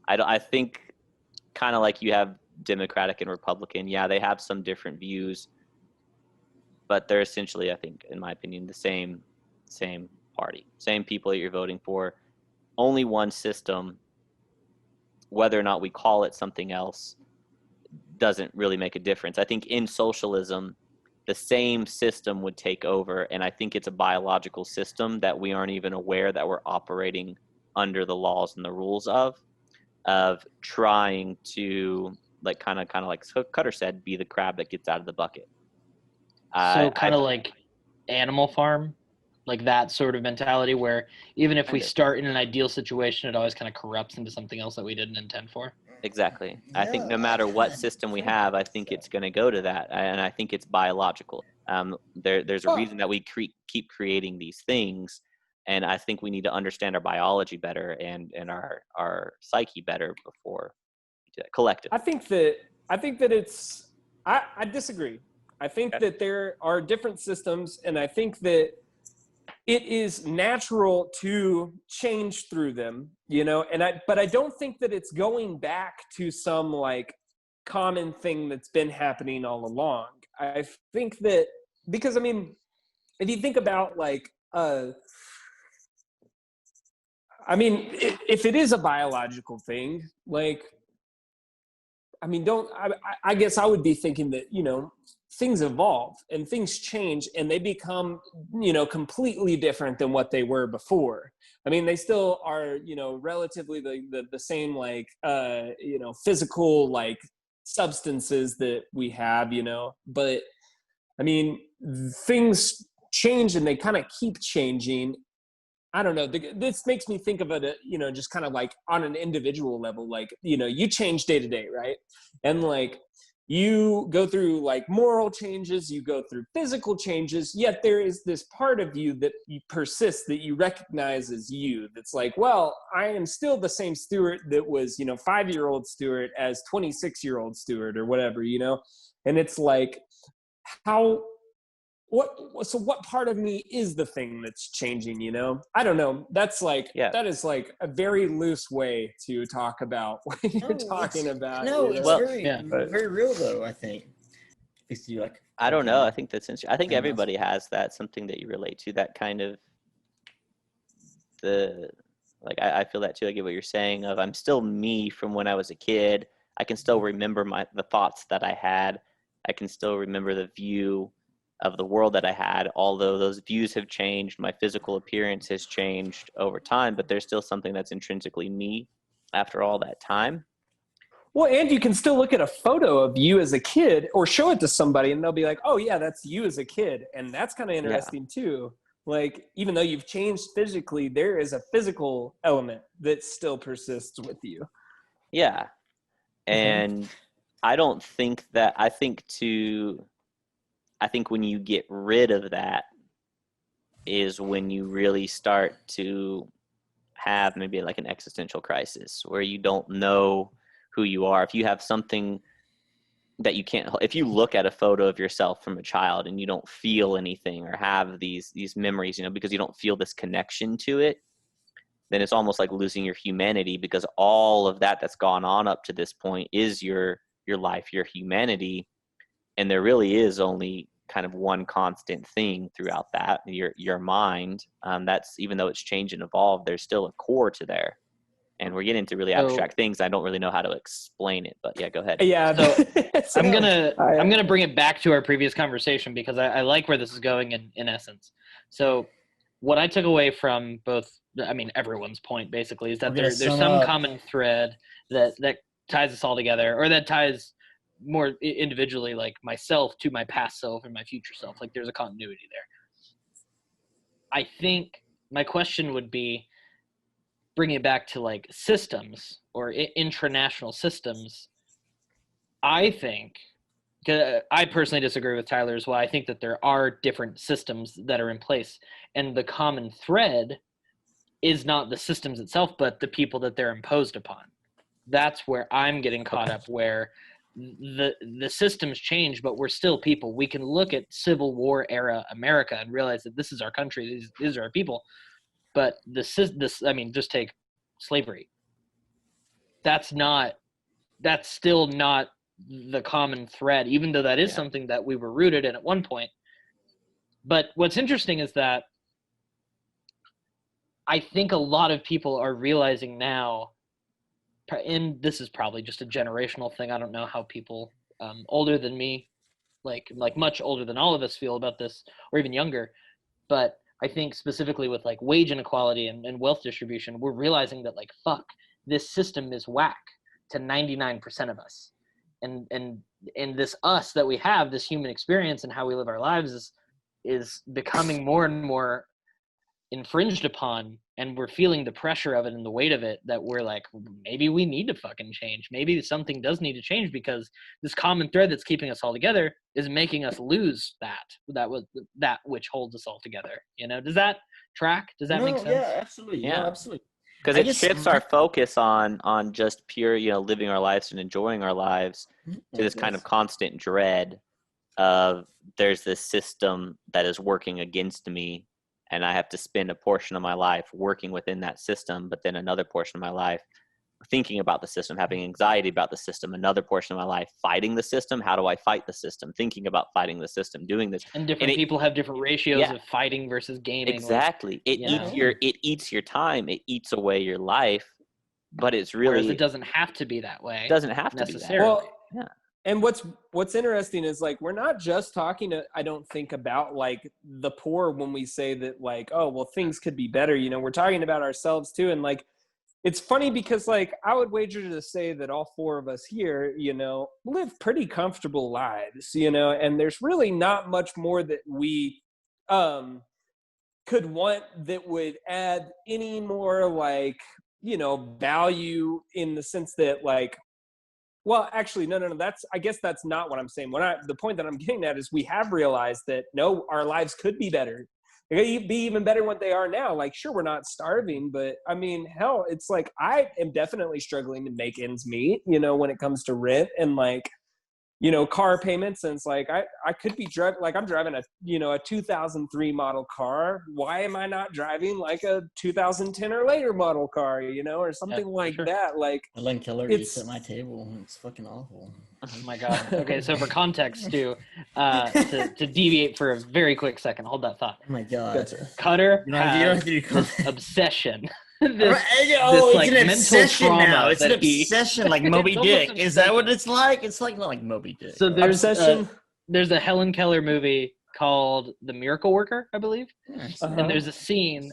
I think kind of like you have Democratic and Republican. Yeah, they have some different views, but they're essentially, I think, in my opinion, the same party, same people that you're voting for. Only one system. Whether or not we call it something else doesn't really make a difference. I think in socialism, the same system would take over, and I think it's a biological system that we aren't even aware that we're operating under the laws and the rules of trying to, like, kind of like Cutter said, be the crab that gets out of the bucket. So kind of like Animal Farm, like that sort of mentality where even if we start in an ideal situation, it always kind of corrupts into something else that we didn't intend for. Exactly. Yeah, I think no matter what system we have, I think it's going to go to that, and I think it's biological. There's a reason that we keep creating these things, and I think we need to understand our biology better and our psyche better before we do that collectively. I think that it's I disagree. I think that there are different systems, and I think that it is natural to change through them, you know, but I don't think that it's going back to some like common thing that's been happening all along. I think that, because I mean, if you think about like, I mean, if it is a biological thing, like, I mean, I guess I would be thinking that, you know, things evolve and things change and they become, you know, completely different than what they were before. I mean, they still are, you know, relatively the same, like, you know, physical, like, substances that we have, you know, but I mean, things change and they kind of keep changing. I don't know. This makes me think of it, you know, just kind of like on an individual level, like, you know, you change day to day, right? And like, you go through like moral changes, you go through physical changes, yet there is this part of you that persists, that you recognize as you. That's like, well, I am still the same Stewart that was, you know, 5-year-old Stewart as 26-year-old Stewart or whatever, you know? And it's like, what part of me is the thing that's changing, you know? I don't know. That's like, that is like a very loose way to talk about what you're talking about. No, you it's know? very real though, I think. I don't know. I think that's interesting. I think everybody has that, something that you relate to, that kind of I feel that too. I get what you're saying of, I'm still me from when I was a kid. I can still remember the thoughts that I had. I can still remember the view of the world that I had, although those views have changed, my physical appearance has changed over time, but there's still something that's intrinsically me after all that time. Well, and you can still look at a photo of you as a kid or show it to somebody and they'll be like, oh yeah, that's you as a kid. And that's kind of interesting too. Like, even though you've changed physically, there is a physical element that still persists with you. Yeah. And I don't think that, I think when you get rid of that is when you really start to have maybe like an existential crisis where you don't know who you are. If you have something that you can't, if you look at a photo of yourself from a child and you don't feel anything or have these memories, you know, because you don't feel this connection to it, then it's almost like losing your humanity, because all of that that's gone on up to this point is your life, your humanity. And there really is only kind of one constant thing throughout that. Your mind, that's, even though it's changed and evolved, there's still a core to there. And we're getting into really abstract things. I don't really know how to explain it, but yeah, go ahead. Yeah. So I'm gonna bring it back to our previous conversation because I like where this is going in essence. So what I took away from both, I mean, everyone's point basically is that there's some common thread that ties us all together, or that ties more individually, like myself to my past self and my future self. Like there's a continuity there. I think my question would be, bringing it back to like systems or intranational systems. I think, I personally disagree with Tyler as well. I think that there are different systems that are in place, and the common thread is not the systems itself, but the people that they're imposed upon. That's where I'm getting caught up, where the systems change, but we're still people. We can look at Civil War era America and realize that this is our country, these are our people. But this, I mean, just take slavery. That's still not the common thread, even though that is something that we were rooted in at one point. But what's interesting is that I think a lot of people are realizing now, and this is probably just a generational thing. I don't know how people older than me, like much older than all of us, feel about this, or even younger. But I think specifically with like wage inequality and wealth distribution, we're realizing that like, fuck, this system is whack to 99% of us. And this us that we have, this human experience and how we live our lives is becoming more and more infringed upon, and we're feeling the pressure of it and the weight of it, that we're like, maybe we need to fucking change. Maybe something does need to change, because this common thread that's keeping us all together is making us lose that which holds us all together. You know, does that track? Does that make sense? Yeah, absolutely. Yeah, no, absolutely. Because it shifts our focus on just pure, living our lives and enjoying our lives to this kind of constant dread of, there's this system that is working against me, and I have to spend a portion of my life working within that system, but then another portion of my life thinking about the system, having anxiety about the system, another portion of my life fighting the system. How do I fight the system? Thinking about fighting the system, doing this. And people have different ratios of fighting versus gaming. Exactly. It eats your time. It eats away your life, but it's really. Whereas it doesn't have to be that way. It doesn't have to necessarily. be that way. Well, yeah. And what's interesting is, like, we're not just talking, I don't think, about like the poor when we say that, like, oh, well, things could be better. We're talking about ourselves too. And like, it's funny because, like, I would wager to say that all four of us here, live pretty comfortable lives, and there's really not much more that we could want that would add any more, like, value, in the sense that, like, well, actually, no. I guess that's not what I'm saying. The point that I'm getting at is, we have realized that, no, our lives could be better. They could be even better than what they are now. Like, sure, we're not starving, but I mean, hell, it's like, I am definitely struggling to make ends meet, when it comes to rent and, like, car payments. And it's like, I could be driving, like, I'm driving a 2003 model car. Why am I not driving like a 2010 or later model car, or something that? Like, Helen Keller eats at my table. It's fucking awful. Oh my God. Okay, so for context too, to deviate for a very quick second, hold that thought. Oh my God. Cutter has this obsession. It's like an obsession now. It's an obsession, like Moby Dick. Is that what it's like? It's like not like Moby Dick. So there's a Helen Keller movie called The Miracle Worker, I believe. And there's a scene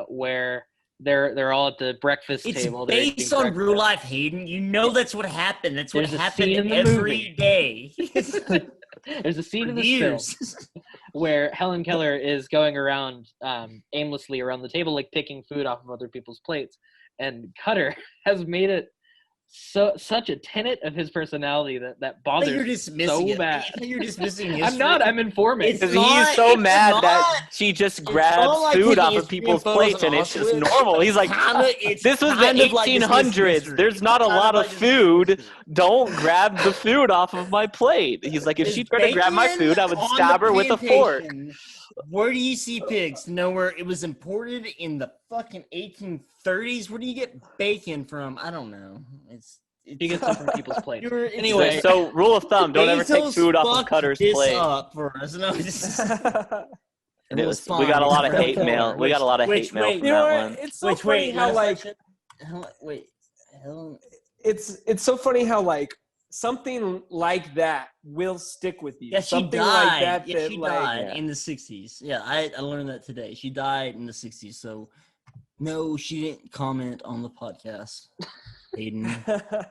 where they're all at the breakfast table. It's based on real life, Hayden. You know that's what happened. That's what happened every day. There's a scene in this film where Helen Keller is going around aimlessly around the table, like picking food off of other people's plates. And Cutter has made it such a tenet of his personality that bothers so bad. You're dismissing history. I'm not. I'm informing. He's so mad that she just grabs food off of people's plates, and it's just normal. He's like, this was the 1800s. There's not a lot of food. Don't grab the food off of my plate. He's like, if she tried to grab my food, I would stab her with a fork. Where do you see pigs? Nowhere. It was imported in the fucking 1830s. Where do you get bacon from? I don't know. You get stuff from people's plates. Anyway, so rule of thumb: don't ever take food off of Cutter's plate. Up for us. No, And it was we got a lot of hate mail. We got a lot of hate mail from that one. It's so funny how like it's so funny how like something like that will stick with you. Yeah, she something died. Like that. Yeah, that she like, died in the 60s. Yeah, I learned that today. She died in the 60s. So no, she didn't comment on the podcast. Hayden. But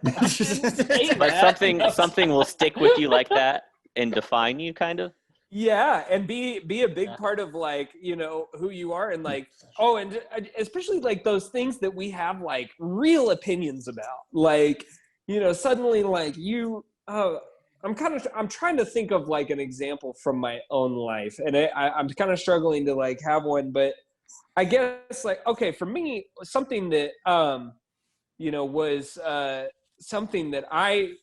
something will stick with you like that and define you, kind of. Yeah, and be a big part of like, you know, who you are, and like, oh, and especially like those things that we have like real opinions about, like, you know, suddenly like you, I'm trying to think of like an example from my own life, and I'm kind of struggling to like have one, but I guess like, okay, for me, something that, you know, was something that I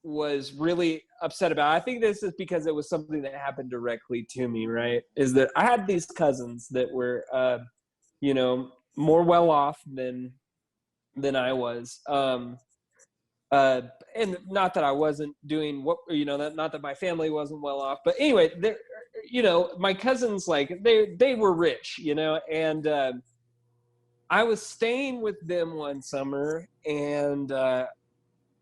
was really upset about. I think this is because it was something that happened directly to me, right? Is that I had these cousins that were, you know, more well off than I was. And not that I wasn't doing what, you know, not that my family wasn't well off, but anyway, you know, my cousins, like they were rich, you know, and I was staying with them one summer, and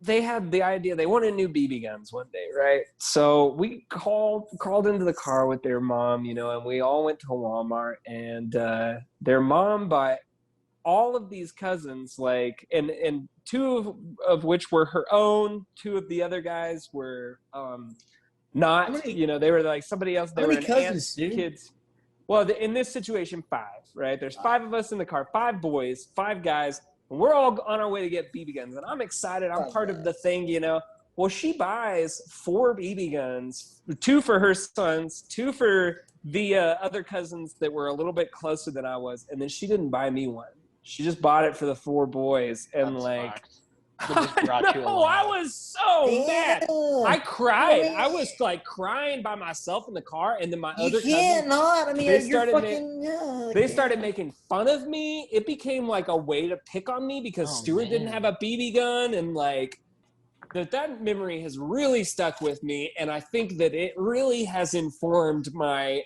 they had the idea they wanted new BB guns one day, right? So we crawled into the car with their mom, you know, and we all went to Walmart, and their mom bought all of these cousins, like, and two of which were her own, two of the other guys were not, you know, they were like somebody else. They were cousins, kids. Well, in this situation, 5, right? There's 5 of us in the car, 5 boys, 5 guys. And we're all on our way to get BB guns, and I'm excited. I'm part of the thing, you know. Well, she buys 4 BB guns, 2 for her sons, 2 for the other cousins that were a little bit closer than I was, and then she didn't buy me one. She just bought it for the 4 boys, and like, I was so mad. I cried. I was like crying by myself in the car, and then my other cousins, not. I mean, they started making fun of me. It became like a way to pick on me because Stewart didn't have a BB gun, and like that memory has really stuck with me, and I think that it really has informed my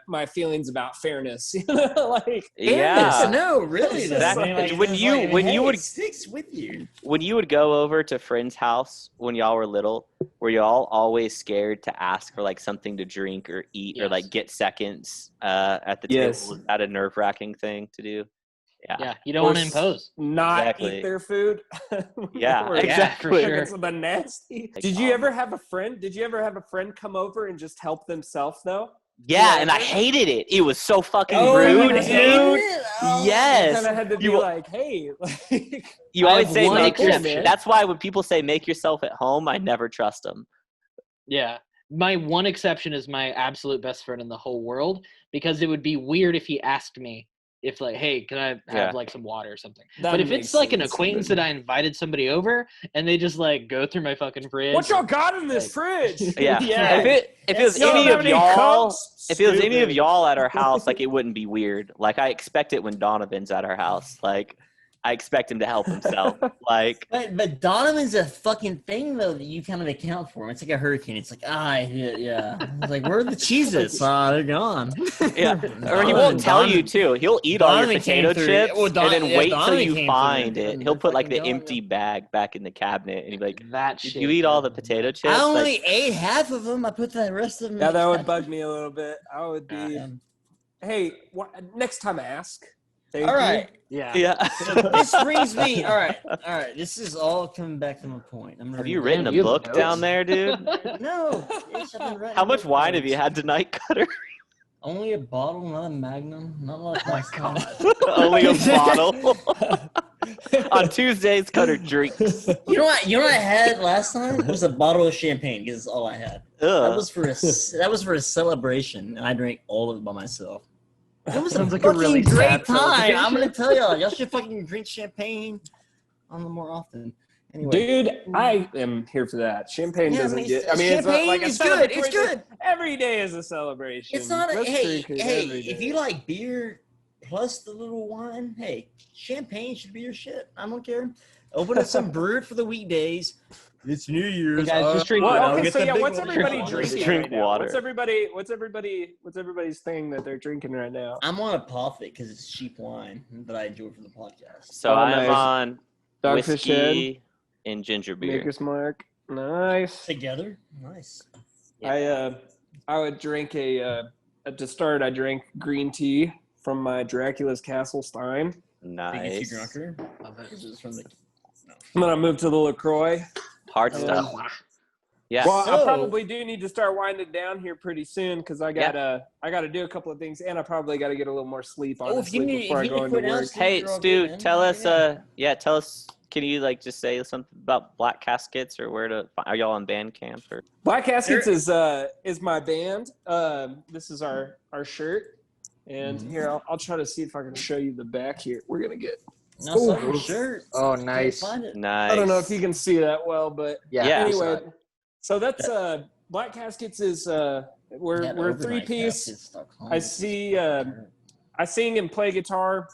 my feelings about fairness. You know, like yeah, no, really. That, when you would sticks with you. When you would go over to friend's house when y'all were little, were y'all always scared to ask for like something to drink or eat or like get seconds at the table? Was that a nerve-wracking thing to do? Yeah, you don't want to impose. Not eat their food. Yeah, exactly. It's the nasty. Did you ever have a friend come over and just help themselves though? Yeah, and I hated it. It was so fucking rude, dude. Yes. You kind of had to be like, hey. You always say make yourself. That's why when people say make yourself at home, I never trust them. Yeah. My one exception is my absolute best friend in the whole world, because it would be weird if he asked me if like, hey, can I have like some water or something? But if it's like an acquaintance that I invited somebody over and they just like go through my fucking fridge. What y'all got in this fridge? Yeah. If it was any of y'all, if it was any of y'all at our house, like it wouldn't be weird. Like I expect it when Donovan's at our house. Like I expect him to help himself. Like, but Donovan's a fucking thing though that you kind of account for. It's like a hurricane. It's like yeah. It's like where are the cheeses? They're gone. Yeah, or he won't tell you too. He'll eat all your potato chips and then wait till you find it. He'll put like the empty bag back in the cabinet and he'll be like, "That shit, you eat all the potato chips." I only ate half of them. I put the rest of them. Yeah, that would bug me a little bit. I would be, hey, next time ask. All right. Yeah. So this brings me. All right. This is all coming back to my point. Have you written a book down there, dude? No. How much wine have you had tonight, Cutter? Only a bottle, not a Magnum. Not like my God. Only a bottle. On Tuesdays, Cutter drinks. You know what I had last time? It was a bottle of champagne because that's all I had. That was for a celebration, and I drank all of it by myself. It was a fucking really great time. I'm gonna tell y'all should fucking drink champagne on the more often. Anyway. Dude, I am here for that. Champagne doesn't get. I mean, champagne it's good. It's good. Every day is a celebration. It's not. Hey, if you like beer plus the little wine, hey, champagne should be your shit. I don't care. Open up some brew for the weekdays. It's New Year's. Hey guys, just drink Well, water. okay, so yeah, what's one. everybody Drink drinking water. right now? Drink What's everybody's thing that they're drinking right now? I'm on a Poffit because it's cheap wine that I enjoy for the podcast. So Oh, I'm nice. on Dogfish whiskey and ginger beer. Maker's Mark. Nice. Together? Nice. I would drink to start, I drank green tea from my Dracula's Castle Stein. Think it's too Nice. drunker? Is this from the... No. And then I moved to the LaCroix. Hard Yeah. stuff. Yeah. Well, I So- probably do need to start winding down here pretty soon because I gotta do a couple of things, and I probably gotta get a little more sleep honestly before I go into work. Hey, Stu, tell us. Tell us. Can you like just say something about Black Caskets or where to? Are y'all on Bandcamp or? Black Caskets is my band. This is our shirt, and here I'll try to see if I can show you the back here. We're gonna get. No, it's not your shirt. Oh, nice. Can't find it. Nice. I don't know if you can see that well, but Yeah. Yeah. anyway. So that's Black Caskets is we're a 3-piece. I see I sing and play guitar.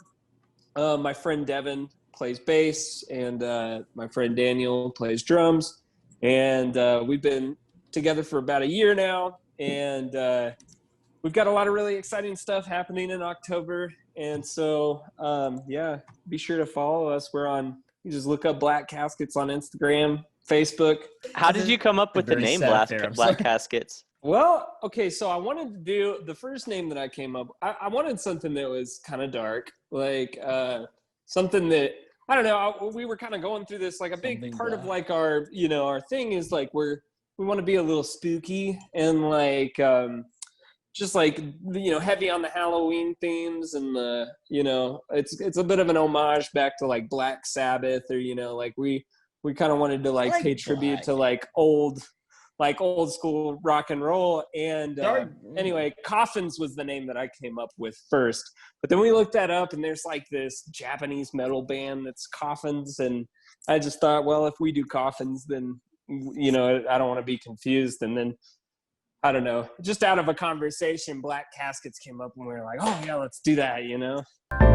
My friend Devin plays bass, and my friend Daniel plays drums. And we've been together for about a year now, and we've got a lot of really exciting stuff happening in October. And so, be sure to follow us. You just look up Black Caskets on Instagram, Facebook. How did you come up with the Very name sad there, I'm Black sorry. Caskets? Well, okay, so I wanted to do the first name that I came up. I wanted something that was kind of dark, like something that I don't know. We were kind of going through this, like a big Something part of black. like our thing is like we want to be a little spooky and like just like heavy on the Halloween themes, and it's a bit of an homage back to like Black Sabbath, or like we kind of wanted to like I like pay tribute black. to like old school rock and roll. And anyway, Coffins was the name that I came up with first, but then we looked that up, and there's like this Japanese metal band that's Coffins, and I just thought, well, if we do Coffins, then I don't want to be confused. And then I don't know, just out of a conversation, Black Caskets came up, and we were like, oh yeah, let's do that.